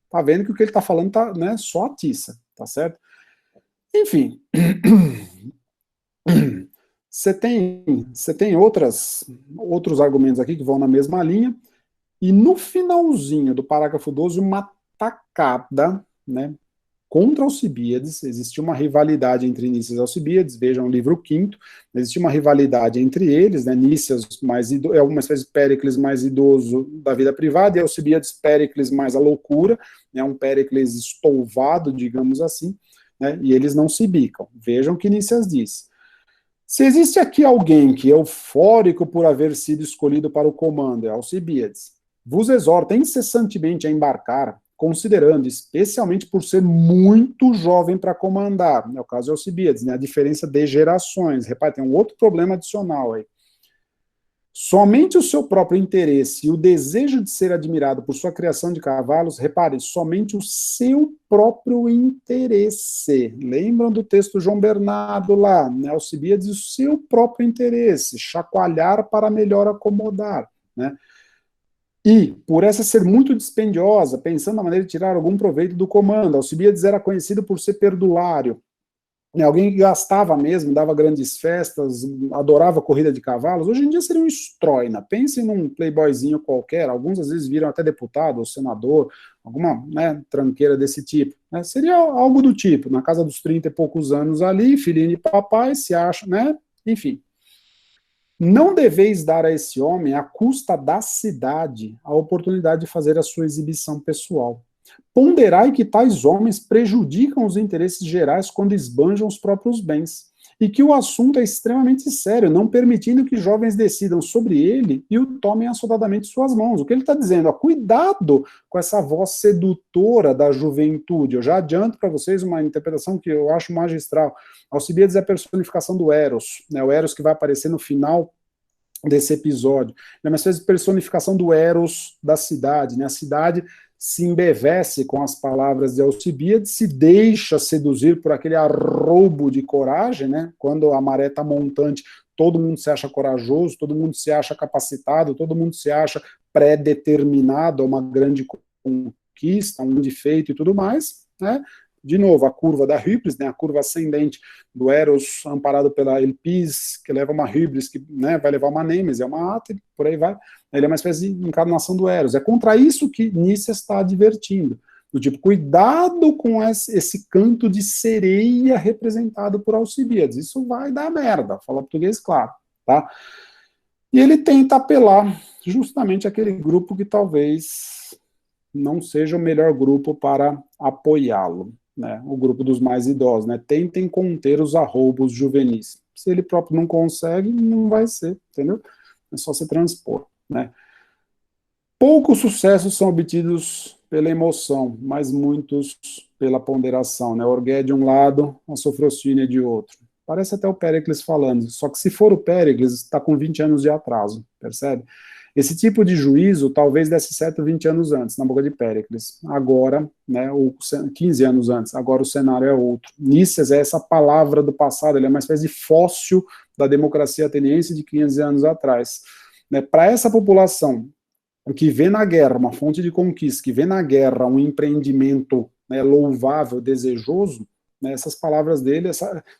Tá vendo que o que ele está falando tá, né, só atiça, tá certo? Enfim. Você tem outros argumentos aqui que vão na mesma linha. E no finalzinho do parágrafo 12, uma tacada, né, contra Alcibíades, existia uma rivalidade entre Nícias e Alcibíades, vejam o livro 5º, existia uma rivalidade entre eles, né, Nícias é uma espécie de Péricles mais idoso da vida privada, e Alcibíades Péricles mais a loucura, né, um Péricles estouvado, digamos assim, né, e eles não se bicam. Vejam o que Nícias diz. Se existe aqui alguém que é eufórico por haver sido escolhido para o comando, é Alcibíades, vos exorta incessantemente a embarcar, considerando, especialmente por ser muito jovem para comandar, é o caso de Alcibíades, né, a diferença de gerações. Repare, tem um outro problema adicional aí. Somente o seu próprio interesse e o desejo de ser admirado por sua criação de cavalos, repare, somente o seu próprio interesse. Lembram do texto João Bernardo lá, né, Alcibíades, o seu próprio interesse, chacoalhar para melhor acomodar, né? E, por essa ser muito dispendiosa, pensando na maneira de tirar algum proveito do comando, Alcibíades era conhecido por ser perdulário, né, alguém que gastava mesmo, dava grandes festas, adorava corrida de cavalos. Hoje em dia seria um estroina. Pensem num playboyzinho qualquer, alguns às vezes viram até deputado ou senador, alguma, né, tranqueira desse tipo. Né, seria algo do tipo, na casa dos 30 e poucos anos ali, filhinho de papai, se acha, né, enfim. Não deveis dar a esse homem, à custa da cidade, a oportunidade de fazer a sua exibição pessoal. Ponderai que tais homens prejudicam os interesses gerais quando esbanjam os próprios bens, e que o assunto é extremamente sério, não permitindo que jovens decidam sobre ele e o tomem assodadamente em suas mãos. O que ele está dizendo? Ó, cuidado com essa voz sedutora da juventude. Eu já adianto para vocês uma interpretação que eu acho magistral. Alcibíades é a personificação do Eros, né, o Eros que vai aparecer no final desse episódio. É uma espécie de personificação do Eros da cidade, né? A cidade se embevece com as palavras de Alcibíades, se deixa seduzir por aquele arroubo de coragem, né? Quando a maré está montante, todo mundo se acha corajoso, todo mundo se acha capacitado, todo mundo se acha pré-determinado a uma grande conquista, um grande feito e tudo mais, né? De novo, a curva da híbris, né, a curva ascendente do Eros, amparado pela Elpis, que leva uma híbris, que, né, vai levar uma Nêmesis, é uma Ata, por aí vai. Ele é uma espécie de encarnação do Eros. É contra isso que Nícias está advertindo. Do tipo, cuidado com esse canto de sereia representado por Alcibíades. Isso vai dar merda, fala português claro. Tá? E ele tenta apelar justamente àquele grupo que talvez não seja o melhor grupo para apoiá-lo. Né, o grupo dos mais idosos, né, tentem conter os arroubos juvenis. Se ele próprio não consegue, não vai ser, entendeu? É só se transpor, né. Poucos sucessos são obtidos pela emoção, mas muitos pela ponderação, né, orgueia de um lado, a sofrostínia de outro. Parece até o Péricles falando, só que se for o Péricles, está com 20 anos de atraso, percebe? Esse tipo de juízo talvez desse certo 20 anos antes, na boca de Péricles. Agora, né, ou 15 anos antes, agora o cenário é outro. Nícias é essa palavra do passado, ele é uma espécie de fóssil da democracia ateniense de 15 anos atrás. Né, para essa população que vê na guerra uma fonte de conquista, que vê na guerra um empreendimento, né, louvável, desejoso, né, essas palavras dele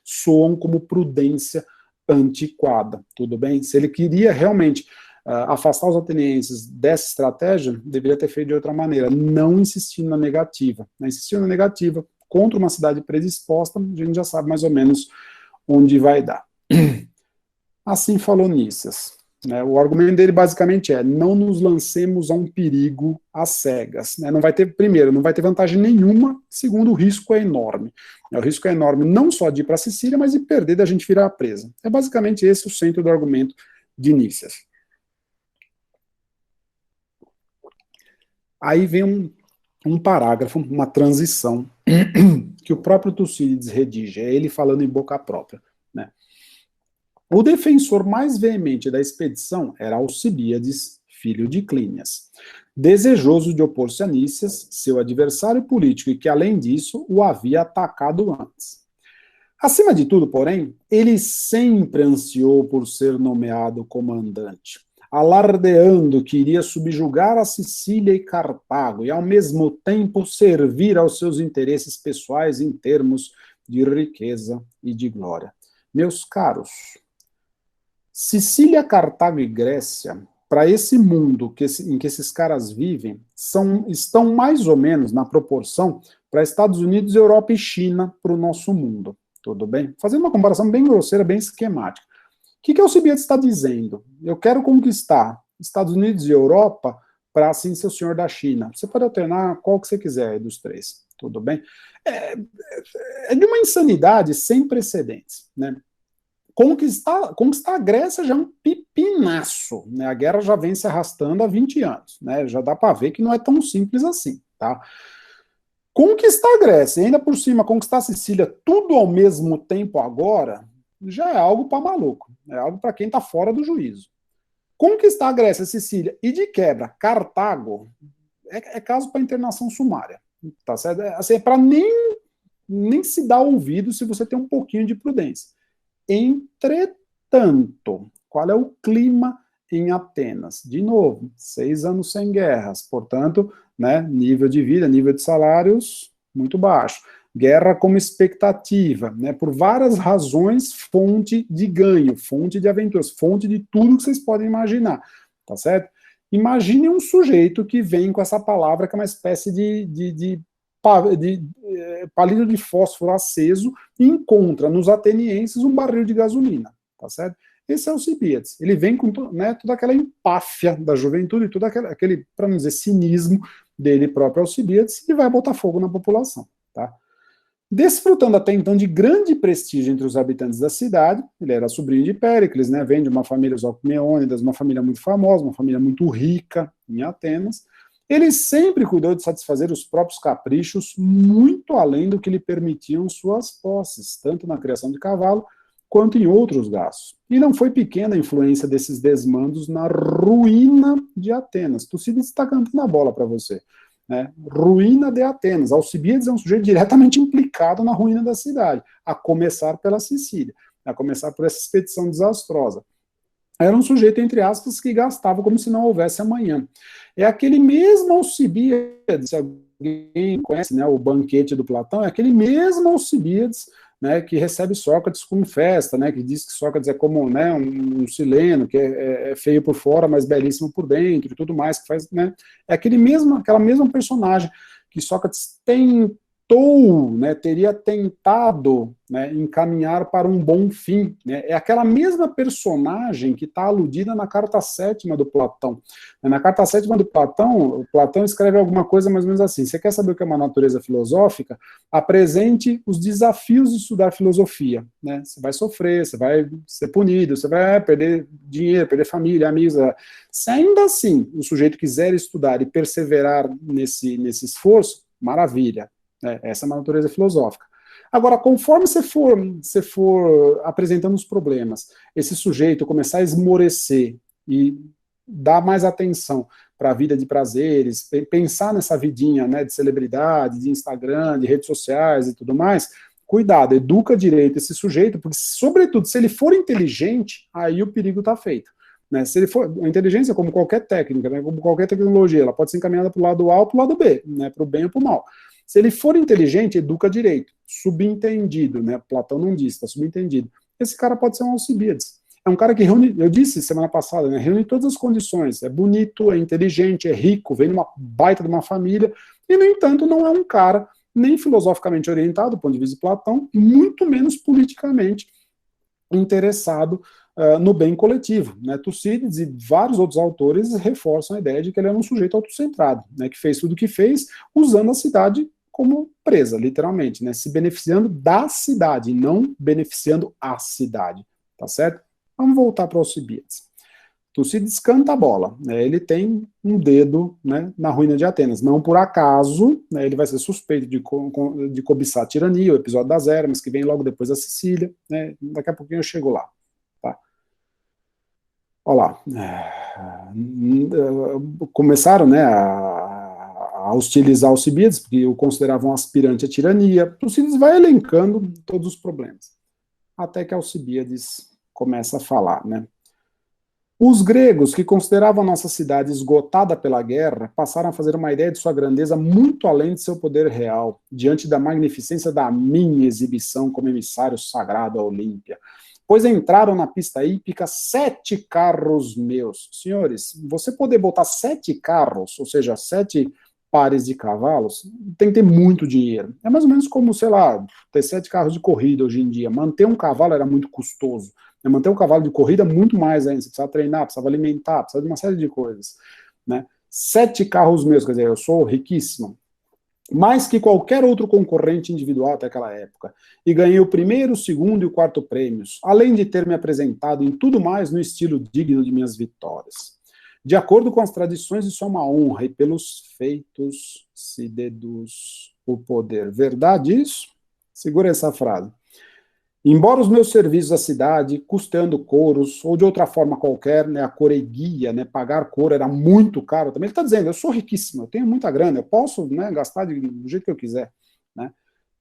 soam como prudência antiquada, tudo bem? Se ele queria realmente afastar os atenienses dessa estratégia, deveria ter feito de outra maneira, não insistindo na negativa. Né? Insistindo na negativa contra uma cidade predisposta, a gente já sabe mais ou menos onde vai dar. Assim falou Nícias. né? O argumento dele basicamente é: não nos lancemos a um perigo às cegas, né? Não vai ter, primeiro, não vai ter vantagem nenhuma, segundo, o risco é enorme. O risco é enorme não só de ir para a Sicília, mas de perder, da gente virar presa. É basicamente esse o centro do argumento de Nícias. Aí vem um parágrafo, uma transição, que o próprio Tucídides redige, é ele falando em boca própria, né? O defensor mais veemente da expedição era Alcibíades, filho de Clínias, desejoso de opor-se a Nícias, seu adversário político, e que, além disso, o havia atacado antes. Acima de tudo, porém, ele sempre ansiou por ser nomeado comandante, alardeando que iria subjugar a Sicília e Cartago e, ao mesmo tempo, servir aos seus interesses pessoais em termos de riqueza e de glória. Meus caros, Sicília, Cartago e Grécia, para esse mundo em que esses caras vivem, estão mais ou menos na proporção para Estados Unidos, Europa e China para o nosso mundo. Tudo bem? Fazendo uma comparação bem grosseira, bem esquemática. O que Alcibiades está dizendo? Eu quero conquistar Estados Unidos e Europa para assim ser o senhor da China. Você pode alternar qual que você quiser dos três. Tudo bem? É de uma insanidade sem precedentes, né? Conquistar a Grécia já é um pipinaço, né? A guerra já vem se arrastando há 20 anos, né? Já dá para ver que não é tão simples assim, tá? Conquistar a Grécia, e ainda por cima conquistar a Sicília, tudo ao mesmo tempo agora, já é algo para maluco, é algo para quem está fora do juízo. Conquistar a Grécia, a Sicília e de quebra Cartago é caso para internação sumária, tá certo? Assim, é para nem se dar ouvido se você tem um pouquinho de prudência. Entretanto, qual é o clima em Atenas? De novo, 6 anos sem guerras, portanto, né, nível de vida, nível de salários muito baixo. Guerra como expectativa, né, por várias razões, fonte de ganho, fonte de aventuras, fonte de tudo que vocês podem imaginar, tá certo? Imagine um sujeito que vem com essa palavra que é uma espécie de palito de fósforo aceso e encontra nos atenienses um barril de gasolina, tá certo? Esse é Alcibiades. Ele vem com né, toda aquela empáfia da juventude e todo aquele, para não dizer, cinismo dele próprio, Alcibiades, e vai botar fogo na população, tá? Desfrutando até então de grande prestígio entre os habitantes da cidade, ele era sobrinho de Péricles, né, vem de uma família, os Alcmeônidas, uma família muito famosa, uma família muito rica em Atenas. Ele sempre cuidou de satisfazer os próprios caprichos, muito além do que lhe permitiam suas posses, tanto na criação de cavalo, quanto em outros gastos. E não foi pequena a influência desses desmandos na ruína de Atenas. Tucídides está cantando a bola para você. Né? Ruína de Atenas. Alcibiades é um sujeito diretamente implicado na ruína da cidade, a começar pela Sicília, a começar por essa expedição desastrosa. Era um sujeito, entre aspas, que gastava como se não houvesse amanhã. É aquele mesmo Alcibiades, se alguém conhece, né, o banquete do Platão, é aquele mesmo Alcibiades, né, que recebe Sócrates como festa, né, que diz que Sócrates é como, né, um sileno, que é feio por fora, mas belíssimo por dentro, e tudo mais, que faz, né, é aquela mesma personagem que Sócrates tentou, né, teria tentado, né, encaminhar para um bom fim, né, é aquela mesma personagem que está aludida na carta 7ª do Platão. Na carta 7ª do Platão, o Platão escreve alguma coisa mais ou menos assim: você quer saber o que é uma natureza filosófica? Apresente os desafios de estudar filosofia, né, você vai sofrer, você vai ser punido, você vai perder dinheiro, perder família, amigos. Se ainda assim o sujeito quiser estudar e perseverar nesse esforço, maravilha. Essa é uma natureza filosófica. Agora, conforme você for apresentando os problemas, esse sujeito começar a esmorecer e dar mais atenção para a vida de prazeres, pensar nessa vidinha, né, de celebridade, de Instagram, de redes sociais e tudo mais, cuidado, educa direito esse sujeito, porque, sobretudo, se ele for inteligente, aí o perigo está feito. Né? Se ele for, a inteligência, como qualquer técnica, né, como qualquer tecnologia, ela pode ser encaminhada para o lado A ou para o lado B, né, para o bem ou para o mal. Se ele for inteligente, educa direito. Subentendido, né? Platão não disse, está subentendido. Esse cara pode ser um Alcibiades. É um cara que reúne, eu disse semana passada, né? Reúne todas as condições. É bonito, é inteligente, é rico, vem de uma baita de uma família, e, no entanto, não é um cara nem filosoficamente orientado, do ponto de vista de Platão, muito menos politicamente interessado no bem coletivo, né? Tucídides e vários outros autores reforçam a ideia de que ele era um sujeito autocentrado, né? Que fez tudo o que fez usando a cidade como presa, literalmente, né? Se beneficiando da cidade, não beneficiando a cidade, tá certo? Vamos voltar para Alcibiades. Tucídides canta a bola, né? Ele tem um dedo, né, na ruína de Atenas. Não por acaso, né, ele vai ser suspeito de cobiçar a tirania, o episódio das Hermas, que vem logo depois da Sicília, né? Daqui a pouquinho eu chego lá. Tá? Olha lá. Começaram, né, a hostilizar Alcibiades, porque o consideravam um aspirante à tirania. Tucídides vai elencando todos os problemas. Até que Alcibiades começa a falar, né? Os gregos, que consideravam a nossa cidade esgotada pela guerra, passaram a fazer uma ideia de sua grandeza muito além de seu poder real, diante da magnificência da minha exibição como emissário sagrado à Olímpia. Pois entraram na pista hípica 7 carros meus. Senhores, você poder botar 7 carros, ou seja, 7 pares de cavalos, tem que ter muito dinheiro. É mais ou menos como, sei lá, ter 7 carros de corrida hoje em dia. Manter um cavalo era muito custoso. Manter um cavalo de corrida muito mais ainda. Você precisava treinar, precisava alimentar, precisava de uma série de coisas. Né? 7 carros meus, quer dizer, eu sou riquíssimo. Mais que qualquer outro concorrente individual até aquela época. E ganhei o primeiro, o segundo e o quarto prêmios, além de ter me apresentado em tudo mais no estilo digno de minhas vitórias. De acordo com as tradições, isso é uma honra, e pelos feitos se deduz o poder. Verdade isso? Segura essa frase. Embora os meus serviços à cidade, custeando couros, ou de outra forma qualquer, né, a coreguia, né, pagar couro era muito caro também, ele está dizendo, eu sou riquíssimo, eu tenho muita grana, eu posso, né, gastar do jeito que eu quiser. Né.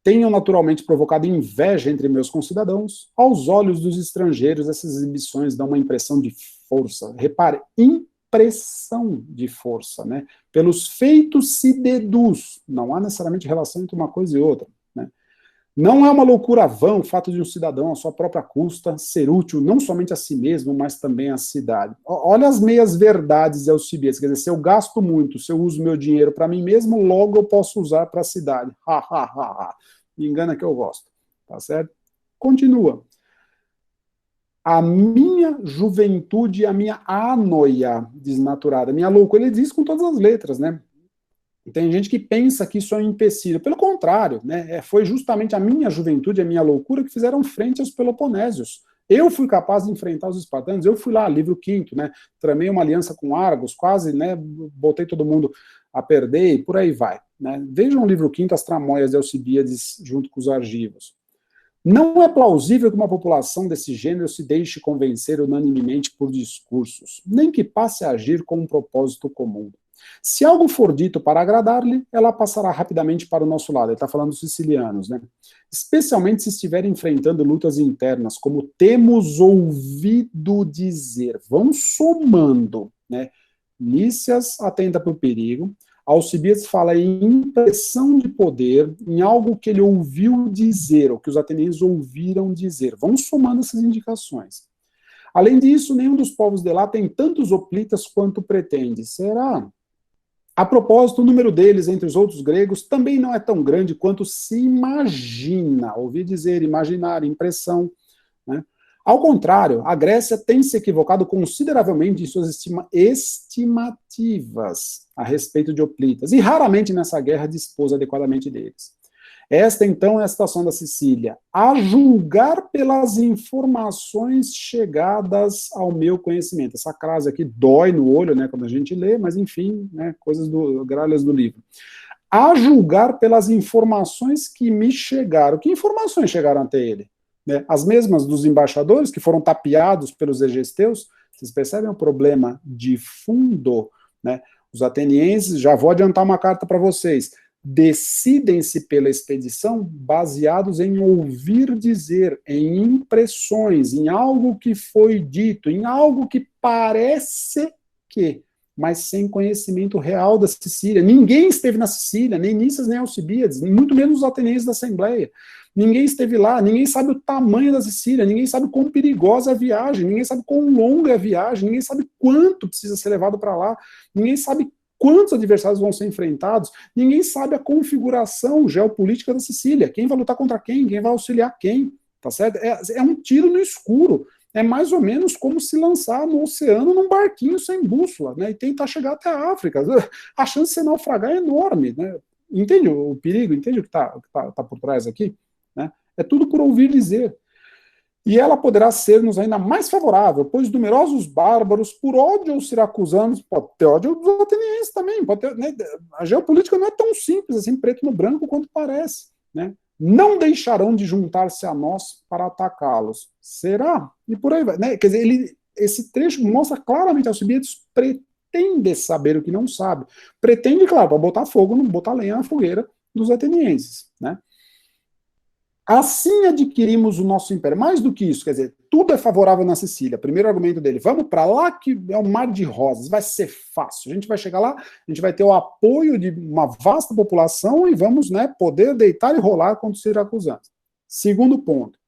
Tenho naturalmente provocado inveja entre meus concidadãos. Aos olhos dos estrangeiros, essas exibições dão uma impressão de força. Repare, impressão de força. Né. Pelos feitos se deduz, não há necessariamente relação entre uma coisa e outra. Não é uma loucura vã o fato de um cidadão, à sua própria custa, ser útil não somente a si mesmo, mas também à cidade. Olha as meias verdades de Alcibiades, quer dizer, se eu gasto muito, se eu uso meu dinheiro para mim mesmo, logo eu posso usar para a cidade. Me engana que eu gosto. Tá certo? Continua. A minha juventude, a minha anoia desnaturada, a minha loucura, ele diz com todas as letras, né? Tem gente que pensa que isso é um empecilho. Pelo contrário, né, foi justamente a minha juventude, a minha loucura que fizeram frente aos peloponésios. Eu fui capaz de enfrentar os espartanos, eu fui lá, livro quinto, né, tramei uma aliança com Argos, quase, né, botei todo mundo a perder e por aí vai. Né. Vejam o livro quinto, as tramóias de Alcibiades junto com os argivos. Não é plausível que uma população desse gênero se deixe convencer unanimemente por discursos, nem que passe a agir com um propósito comum. Se algo for dito para agradar-lhe, ela passará rapidamente para o nosso lado. Ele está falando dos sicilianos, né? Especialmente se estiverem enfrentando lutas internas, como temos ouvido dizer. Vão somando, né? Nícias atenta para o perigo. Alcibiades fala em impressão de poder, em algo que ele ouviu dizer, ou que os atenienses ouviram dizer. Vão somando essas indicações. Além disso, nenhum dos povos de lá tem tantos hoplitas quanto pretende. Será? A propósito, o número deles entre os outros gregos também não é tão grande quanto se imagina. Ouvi dizer, imaginar, impressão. Né? Ao contrário, a Grécia tem se equivocado consideravelmente em suas estimativas a respeito de hoplitas, e raramente nessa guerra dispôs adequadamente deles. Esta, então, é a situação da Sicília. A julgar pelas informações chegadas ao meu conhecimento. Essa frase aqui dói no olho, né, quando a gente lê, mas, enfim, né, gralhas do livro. A julgar pelas informações que me chegaram. Que informações chegaram até ele? Né, as mesmas dos embaixadores, que foram tapeados pelos egesteus. Vocês percebem o problema de fundo? Né? Os atenienses, já vou adiantar uma carta para vocês, decidem-se pela expedição baseados em ouvir dizer, em impressões, em algo que foi dito, em algo que parece que, mas sem conhecimento real da Sicília. Ninguém esteve na Sicília, nem Nícias, nem Alcibiades, muito menos os atenienses da Assembleia. Ninguém esteve lá, ninguém sabe o tamanho da Sicília, ninguém sabe quão perigosa é a viagem, ninguém sabe quão longa é a viagem, ninguém sabe quanto precisa ser levado para lá, ninguém sabe quantos adversários vão ser enfrentados, ninguém sabe a configuração geopolítica da Sicília, quem vai lutar contra quem vai auxiliar quem, tá certo? É um tiro no escuro. É mais ou menos como se lançar no oceano num barquinho sem bússola, né, e tentar chegar até a África. A chance de você naufragar é enorme, né? Entende o perigo? Entende o que tá por trás aqui? Né? É tudo por ouvir dizer. E ela poderá ser-nos ainda mais favorável, pois numerosos bárbaros, por ódio aos siracusanos, pode ter ódio aos atenienses também, pode ter, né, a geopolítica não é tão simples assim, preto no branco, quanto parece, né? Não deixarão de juntar-se a nós para atacá-los. Será? E por aí vai. Né? Quer dizer, esse trecho mostra claramente Alcibiades pretende saber o que não sabe. Pretende, claro, para botar fogo, botar lenha na fogueira dos atenienses, né? Assim adquirimos o nosso império. Mais do que isso, quer dizer, tudo é favorável na Sicília. Primeiro argumento dele, vamos para lá que é um mar de rosas, vai ser fácil. A gente vai chegar lá, a gente vai ter o apoio de uma vasta população e vamos, né, poder deitar e rolar contra os siracusanos. Segundo ponto,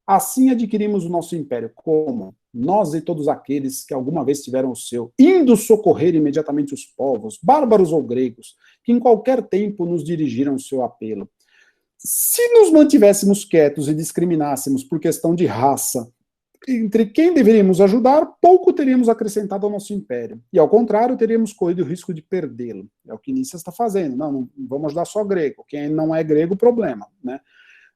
assim adquirimos o nosso império. Como? Nós e todos aqueles que alguma vez tiveram o seu, indo socorrer imediatamente os povos, bárbaros ou gregos, que em qualquer tempo nos dirigiram o seu apelo. Se nos mantivéssemos quietos e discriminássemos por questão de raça entre quem deveríamos ajudar, pouco teríamos acrescentado ao nosso império. E, ao contrário, teríamos corrido o risco de perdê-lo. É o que Nícias está fazendo. Não vamos ajudar só grego. Quem não é grego, problema. Né?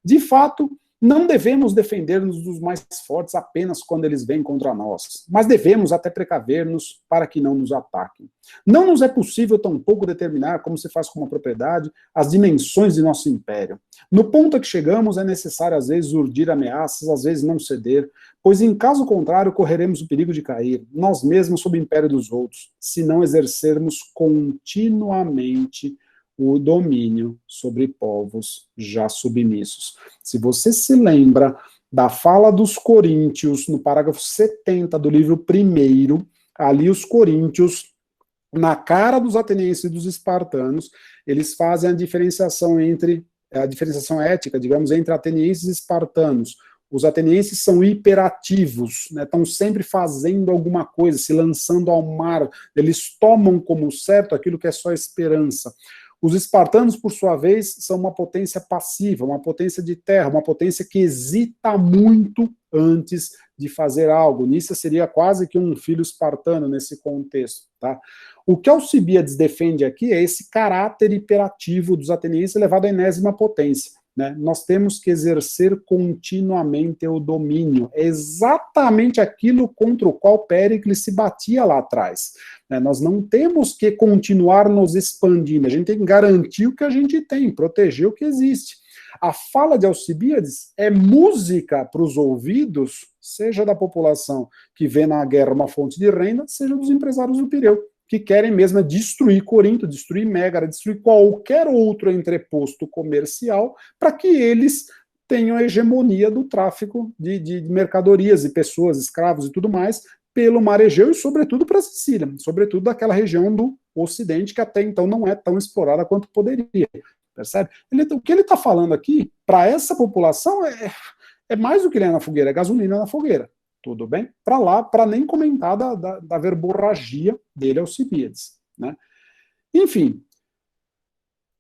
De fato, não devemos defender-nos dos mais fortes apenas quando eles vêm contra nós, mas devemos até precaver-nos para que não nos ataquem. Não nos é possível tampouco determinar, como se faz com uma propriedade, as dimensões de nosso império. No ponto a que chegamos, é necessário às vezes urdir ameaças, às vezes não ceder, pois em caso contrário correremos o perigo de cair, nós mesmos sob o império dos outros, se não exercermos continuamente o domínio sobre povos já submissos. Se você se lembra da fala dos coríntios, no parágrafo 70 do livro 1º, ali os coríntios, na cara dos atenienses e dos espartanos, eles fazem a diferenciação ética, digamos, entre atenienses e espartanos. Os atenienses são hiperativos, né, estão sempre fazendo alguma coisa, se lançando ao mar, eles tomam como certo aquilo que é só esperança. Os espartanos, por sua vez, são uma potência passiva, uma potência de terra, uma potência que hesita muito antes de fazer algo. Nícias seria quase que um filho espartano nesse contexto. Tá? O que Alcibiades defende aqui é esse caráter hiperativo dos atenienses elevado à enésima potência. Né? Nós temos que exercer continuamente o domínio. É exatamente aquilo contra o qual Péricles se batia lá atrás. Né? Nós não temos que continuar nos expandindo, a gente tem que garantir o que a gente tem, proteger o que existe. A fala de Alcibiades é música para os ouvidos, seja da população que vê na guerra uma fonte de renda, seja dos empresários do Pireu, que querem mesmo destruir Corinto, destruir Mégara, destruir qualquer outro entreposto comercial, para que eles tenham a hegemonia do tráfico de mercadorias e pessoas, escravos e tudo mais, pelo mar Egeu e, sobretudo, para a Sicília, sobretudo daquela região do Ocidente, que até então não é tão explorada quanto poderia. Percebe? O que ele está falando aqui, para essa população, é mais do que lenha na fogueira, é gasolina na fogueira. Tudo bem? Para lá, para nem comentar da verborragia dele, Alcibiades. Né? Enfim,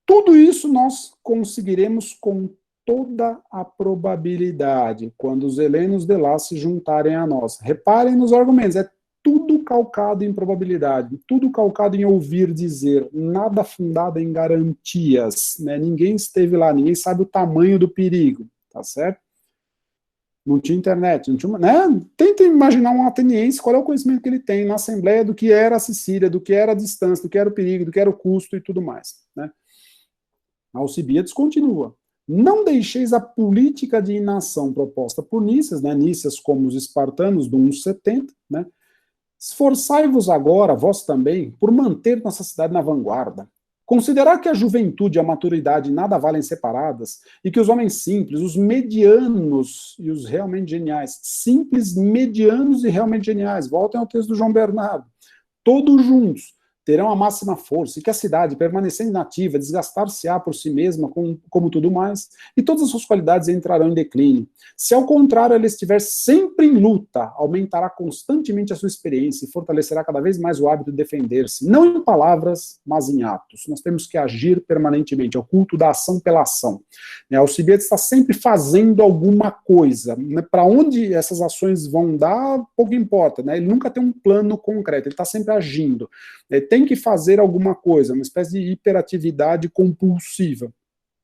tudo isso nós conseguiremos com toda a probabilidade, quando os helenos de lá se juntarem a nós. Reparem nos argumentos, é tudo calcado em probabilidade, tudo calcado em ouvir dizer, nada fundado em garantias. Né? Ninguém esteve lá, ninguém sabe o tamanho do perigo, tá certo? Não tinha internet, não tinha, né? Tenta imaginar um ateniense, qual é o conhecimento que ele tem na Assembleia do que era a Sicília, do que era a distância, do que era o perigo, do que era o custo e tudo mais. Né? Alcibiades continua. Não deixeis a política de inação proposta por Nícias, né? Nícias como os espartanos do 170, né? Esforçai-vos agora, vós também, por manter nossa cidade na vanguarda. Considerar que a juventude e a maturidade nada valem separadas, e que os homens simples, os medianos e os realmente geniais, simples, medianos e realmente geniais, voltem ao texto do João Bernardo, todos juntos, terão a máxima força, e que a cidade, permanecendo inativa, desgastar-se-á por si mesma, como tudo mais, e todas as suas qualidades entrarão em declínio. Se, ao contrário, ela estiver sempre em luta, aumentará constantemente a sua experiência e fortalecerá cada vez mais o hábito de defender-se, não em palavras, mas em atos. Nós temos que agir permanentemente, é o culto da ação pela ação. Alcibiades está sempre fazendo alguma coisa. Para onde essas ações vão dar, pouco importa. Ele nunca tem um plano concreto, ele está sempre agindo. Tem que fazer alguma coisa, uma espécie de hiperatividade compulsiva.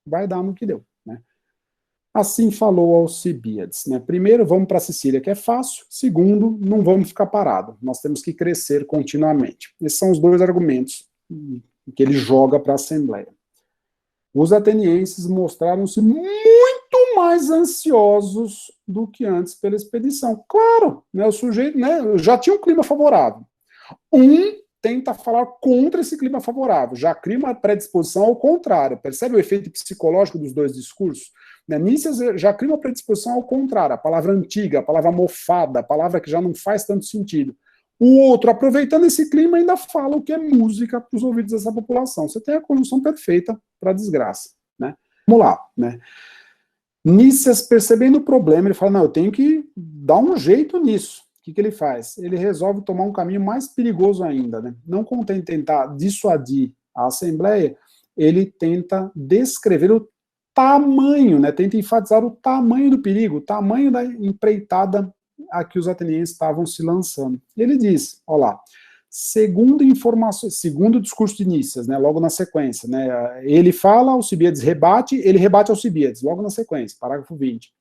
Vai dar no que deu. Assim falou Alcibiades. Primeiro, vamos para a Sicília, que é fácil. Segundo, não vamos ficar parados. Nós temos que crescer continuamente. Esses são os dois argumentos que ele joga para a Assembleia. Os atenienses mostraram-se muito mais ansiosos do que antes pela expedição. Claro, o sujeito já tinha um clima favorável. Tenta falar contra esse clima favorável, já cria uma predisposição ao contrário. Percebe o efeito psicológico dos dois discursos? Nícias já cria uma predisposição ao contrário, a palavra antiga, a palavra mofada, a palavra que já não faz tanto sentido. O outro, aproveitando esse clima, ainda fala o que é música para os ouvidos dessa população. Você tem a conjunção perfeita para a desgraça. Vamos lá. Nícias, percebendo o problema, ele fala, não, eu tenho que dar um jeito nisso. O que ele faz? Ele resolve tomar um caminho mais perigoso ainda. Não contente tentar dissuadir a Assembleia, ele tenta descrever o tamanho, tenta enfatizar o tamanho do perigo, o tamanho da empreitada a que os atenienses estavam se lançando. Ele diz, olha lá, segundo informações, segundo o discurso de Nícias, logo na sequência, ele fala, Alcibiades rebate, ele rebate Alcibiades, logo na sequência, parágrafo 20.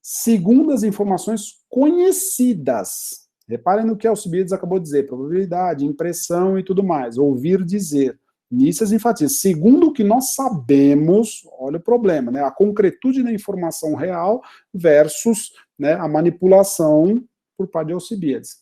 Segundo as informações conhecidas, reparem no que Alcibiades acabou de dizer, probabilidade, impressão e tudo mais, ouvir dizer, Nícias enfatiza, segundo o que nós sabemos, olha o problema, a concretude da informação real versus a manipulação por parte de Alcibiades.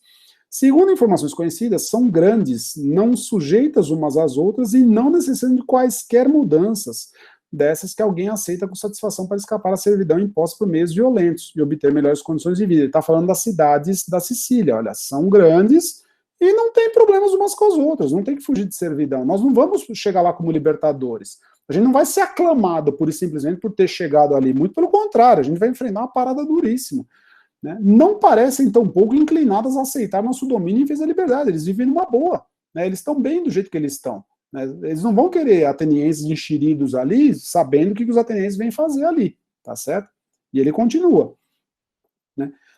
Segundo informações conhecidas, são grandes, não sujeitas umas às outras e não necessitam de quaisquer mudanças, dessas que alguém aceita com satisfação para escapar da servidão imposta por meios violentos e obter melhores condições de vida. Ele está falando das cidades da Sicília, olha, são grandes e não tem problemas umas com as outras, não tem que fugir de servidão. Nós não vamos chegar lá como libertadores. A gente não vai ser aclamado pura e simplesmente por ter chegado ali, muito pelo contrário, a gente vai enfrentar uma parada duríssima. Não parecem tão pouco inclinadas a aceitar nosso domínio em vez da liberdade, eles vivem numa boa, eles estão bem do jeito que eles estão. Eles não vão querer atenienses enxeridos ali, sabendo o que os atenienses vêm fazer ali, tá certo? E ele continua.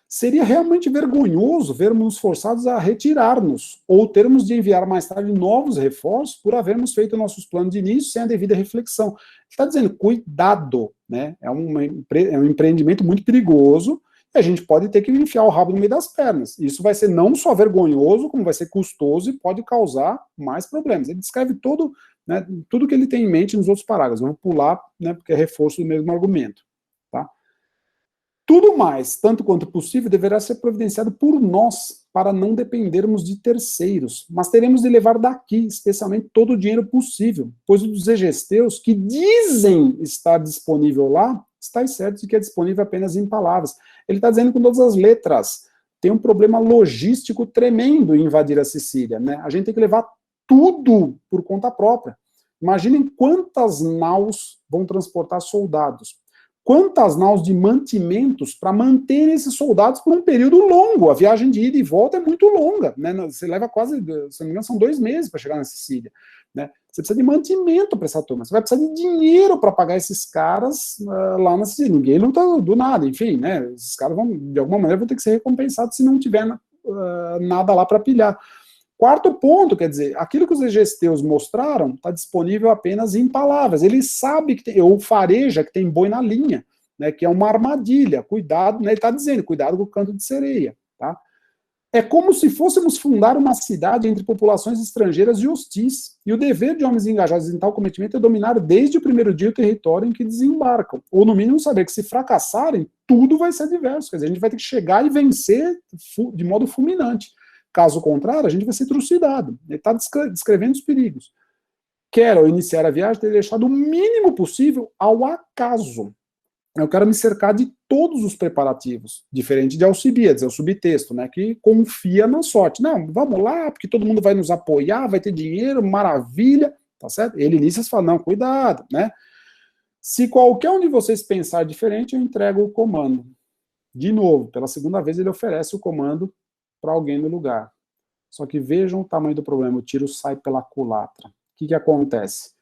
Seria realmente vergonhoso vermos forçados a retirar-nos, ou termos de enviar mais tarde novos reforços por havermos feito nossos planos de início sem a devida reflexão. Ele está dizendo, cuidado, é um empreendimento muito perigoso, e a gente pode ter que enfiar o rabo no meio das pernas. Isso vai ser não só vergonhoso, como vai ser custoso e pode causar mais problemas. Ele descreve tudo que ele tem em mente nos outros parágrafos. Eu vou pular, porque é reforço do mesmo argumento. Tá? Tudo mais, tanto quanto possível, deverá ser providenciado por nós, para não dependermos de terceiros, mas teremos de levar daqui, especialmente, todo o dinheiro possível, pois os dos egesteus, que dizem estar disponível lá, está certo de que é disponível apenas em palavras. Ele está dizendo com todas as letras. Tem um problema logístico tremendo em invadir a Sicília. A gente tem que levar tudo por conta própria. Imaginem quantas naus vão transportar soldados. Quantas naus de mantimentos para manter esses soldados por um período longo. A viagem de ida e volta é muito longa. Você leva quase, se não me engano, são 2 meses para chegar na Sicília. Você precisa de mantimento para essa turma, você vai precisar de dinheiro para pagar esses caras lá na Sicília. Ninguém luta do nada, enfim, esses caras vão, de alguma maneira, vão ter que ser recompensados se não tiver nada lá para pilhar. Quarto ponto, quer dizer, aquilo que os egesteus mostraram está disponível apenas em palavras. Ele sabe que tem, ou fareja que tem boi na linha, que é uma armadilha, cuidado, ele está dizendo, cuidado com o canto de sereia, tá? É como se fôssemos fundar uma cidade entre populações estrangeiras e hostis, e o dever de homens engajados em tal cometimento é dominar desde o primeiro dia o território em que desembarcam, ou no mínimo saber que se fracassarem, tudo vai ser adverso, quer dizer, a gente vai ter que chegar e vencer de modo fulminante. Caso contrário, a gente vai ser trucidado. Ele está descrevendo os perigos. Quer, ao iniciar a viagem, ter deixado o mínimo possível ao acaso. Eu quero me cercar de todos os preparativos, diferente de Alcibíades, é o subtexto, né, que confia na sorte. Não, vamos lá, porque todo mundo vai nos apoiar, vai ter dinheiro, maravilha, tá certo? Ele, Nícias, fala, não, cuidado, né? Se qualquer um de vocês pensar diferente, eu entrego o comando. De novo, pela segunda vez ele oferece o comando para alguém no lugar. Só que vejam o tamanho do problema, o tiro sai pela culatra. O que acontece?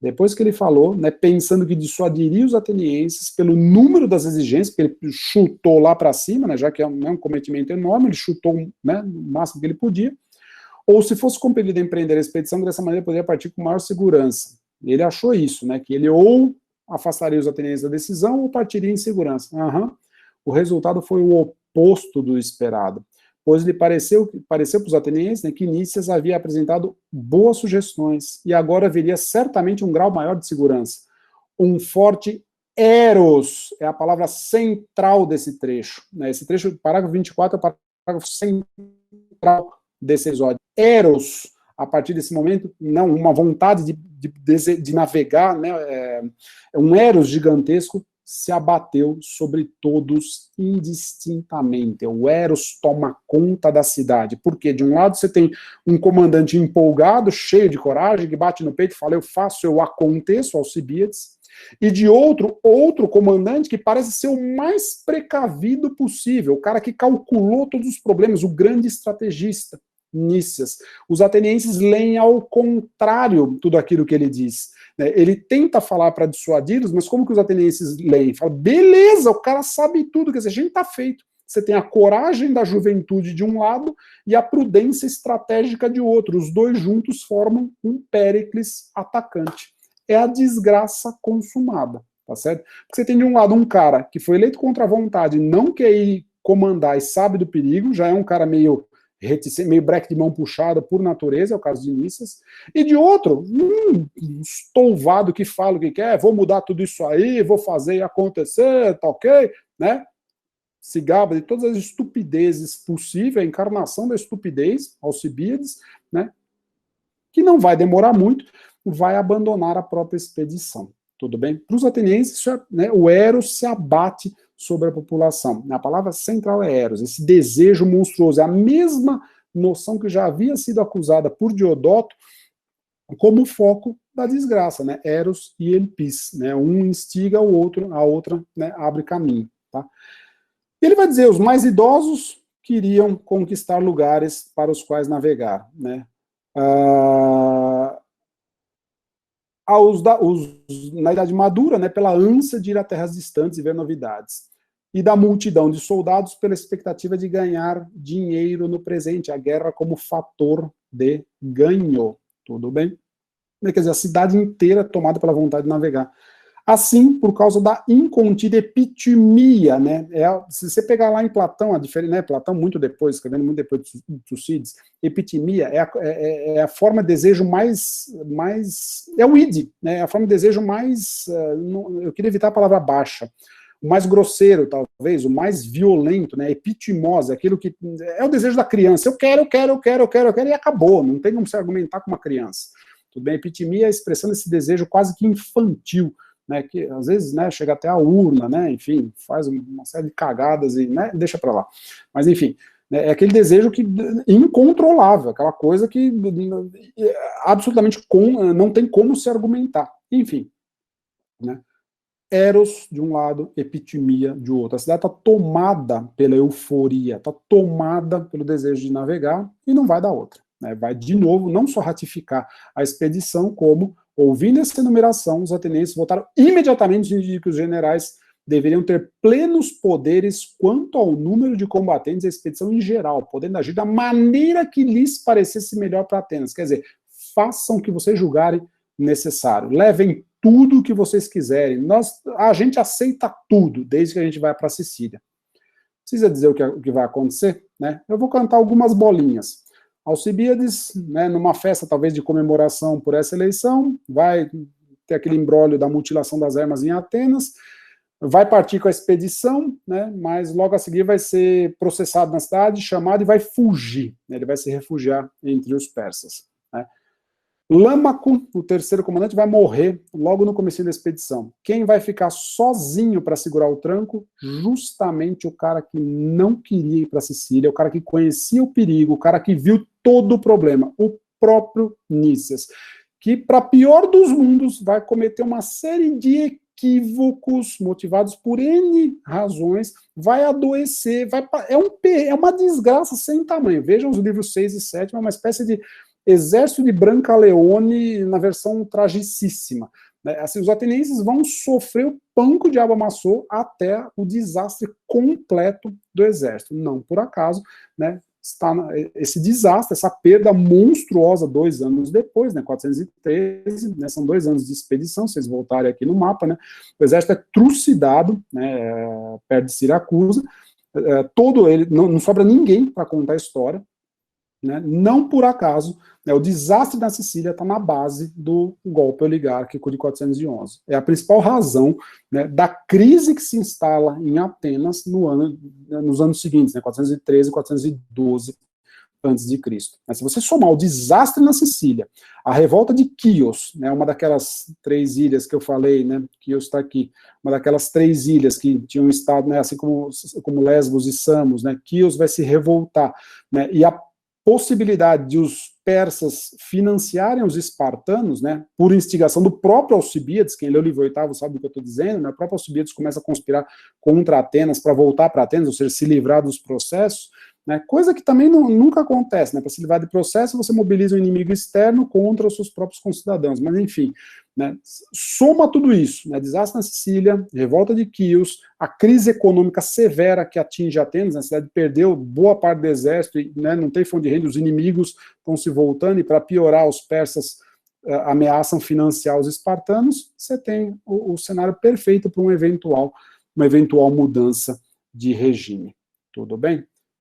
Depois que ele falou, né, pensando que dissuadiria os atenienses pelo número das exigências, porque ele chutou lá para cima, né, já que é um cometimento enorme, ele chutou, né, o máximo que ele podia, ou se fosse compelido a empreender a expedição, dessa maneira poderia partir com maior segurança. Ele achou isso, né, que ele ou afastaria os atenienses da decisão ou partiria em segurança. O resultado foi o oposto do esperado, pois lhe pareceu para os atenienses, né, que Nícias havia apresentado boas sugestões, e agora haveria certamente um grau maior de segurança. Um forte eros é a palavra central desse trecho. Né? Esse trecho, parágrafo 24, é o parágrafo central desse episódio. Eros, a partir desse momento, não, uma vontade de navegar, né, um eros gigantesco, se abateu sobre todos indistintamente. O Eros toma conta da cidade. Porque, de um lado, você tem um comandante empolgado, cheio de coragem, que bate no peito e fala, eu faço, eu aconteço, Alcibíades. E de outro comandante que parece ser o mais precavido possível, o cara que calculou todos os problemas, o grande estrategista, Nícias. Os atenienses leem ao contrário tudo aquilo que ele diz. Ele tenta falar para dissuadi-los, mas como que os atenienses leem? Fala, beleza, o cara sabe tudo, quer dizer, a gente está feito. Você tem a coragem da juventude de um lado e a prudência estratégica de outro. Os dois juntos formam um Péricles atacante. É a desgraça consumada, tá certo? Porque você tem de um lado um cara que foi eleito contra a vontade, não quer ir comandar e sabe do perigo, já é um cara meio breque de mão puxada por natureza, é o caso de Nícias, e de outro, um estouvado que fala o que quer, vou mudar tudo isso aí, vou fazer acontecer, tá ok, né? Se gaba de todas as estupidezes possíveis, a encarnação da estupidez, Alcibíades, né? Que não vai demorar muito, vai abandonar a própria expedição. Tudo bem? Para os atenienses, né, o Eros se abate sobre a população. A palavra central é Eros, esse desejo monstruoso. É a mesma noção que já havia sido acusada por Diodoto como foco da desgraça, né? Eros e Elpis. Né? Um instiga o outro, a outra, né, abre caminho. Tá? Ele vai dizer, os mais idosos queriam conquistar lugares para os quais navegar. Né? Na idade madura, né, pela ânsia de ir a terras distantes e ver novidades. E da multidão de soldados pela expectativa de ganhar dinheiro no presente, a guerra como fator de ganho. Tudo bem? Quer dizer, a cidade inteira tomada pela vontade de navegar. Assim, por causa da incontida epitimia, né? Se você pegar lá em Platão, né? Platão muito depois, escrevendo muito depois de Tucídides, epitimia é a forma de desejo mais é o id, né? É a forma de desejo mais, eu queria evitar a palavra baixa, o mais grosseiro, talvez, o mais violento, né? Epitimose, aquilo que é o desejo da criança. Eu quero, e acabou. Não tem como se argumentar com uma criança. Tudo bem? Epitimia é a expressão desse desejo quase que infantil, né, que às vezes, né, chega até a urna, né, enfim, faz uma série de cagadas e, né, deixa para lá. Mas enfim, né, é aquele desejo que incontrolável, aquela coisa que absolutamente não tem como se argumentar. Enfim, né, Eros de um lado, epitimia de outro. A cidade está tomada pela euforia, está tomada pelo desejo de navegar e não vai dar outra. Né, vai de novo não só ratificar a expedição, como ouvindo essa enumeração, os atenienses votaram imediatamente de que os generais deveriam ter plenos poderes quanto ao número de combatentes da expedição em geral, podendo agir da maneira que lhes parecesse melhor para Atenas. Quer dizer, façam o que vocês julgarem necessário, levem tudo o que vocês quiserem, a gente aceita tudo, desde que a gente vai para a Sicília. Precisa dizer o que vai acontecer? Né? Eu vou cantar algumas bolinhas. Alcibíades, né, numa festa talvez de comemoração por essa eleição, vai ter aquele imbróglio da mutilação das armas em Atenas, vai partir com a expedição, né, mas logo a seguir vai ser processado na cidade, chamado e vai fugir, né, ele vai se refugiar entre os persas. Né. Lâmaco, o terceiro comandante, vai morrer logo no começo da expedição. Quem vai ficar sozinho para segurar o tranco? Justamente o cara que não queria ir para Sicília, o cara que conhecia o perigo, o cara que viu todo o problema, o próprio Nícias, que, para pior dos mundos, vai cometer uma série de equívocos motivados por N razões, vai adoecer, é uma desgraça sem tamanho. Vejam os livros 6 e 7, é uma espécie de exército de Brancaleone na versão tragicíssima. Né? Assim, os atenienses vão sofrer o pão que o diabo amassou até o desastre completo do exército. Não por acaso, né, está esse desastre, essa perda monstruosa 2 anos depois, né, 413, né, são 2 anos de expedição, se vocês voltarem aqui no mapa, né, o exército é trucidado, né, perto de Siracusa, todo ele, não sobra ninguém para contar a história, né? Não por acaso, né, o desastre da Sicília está na base do golpe oligárquico de 411. É a principal razão, né, da crise que se instala em Atenas nos anos seguintes, né, 413 e 412 antes de Cristo. Mas se você somar o desastre na Sicília, a revolta de Quíos, né, uma daquelas 3 ilhas que eu falei, né, Quíos está aqui, uma daquelas 3 ilhas que tinham estado, né, assim como Lesbos e Samos, né, Quíos vai se revoltar, né, e a possibilidade de os persas financiarem os espartanos, né, por instigação do próprio Alcibíades, quem leu o livro 8º sabe do que eu estou dizendo, né, o próprio Alcibíades começa a conspirar contra Atenas para voltar para Atenas, ou seja, se livrar dos processos, né, coisa que também nunca acontece, né, para se livrar de processo você mobiliza um inimigo externo contra os seus próprios concidadãos, mas enfim, né, soma tudo isso, né, desastre na Sicília, revolta de Quíos, a crise econômica severa que atinge Atenas, a cidade perdeu boa parte do exército, e, né, não tem fonte de renda, os inimigos estão se voltando, e para piorar, os persas ameaçam financiar os espartanos, você tem o cenário perfeito para uma eventual mudança de regime. Tudo bem?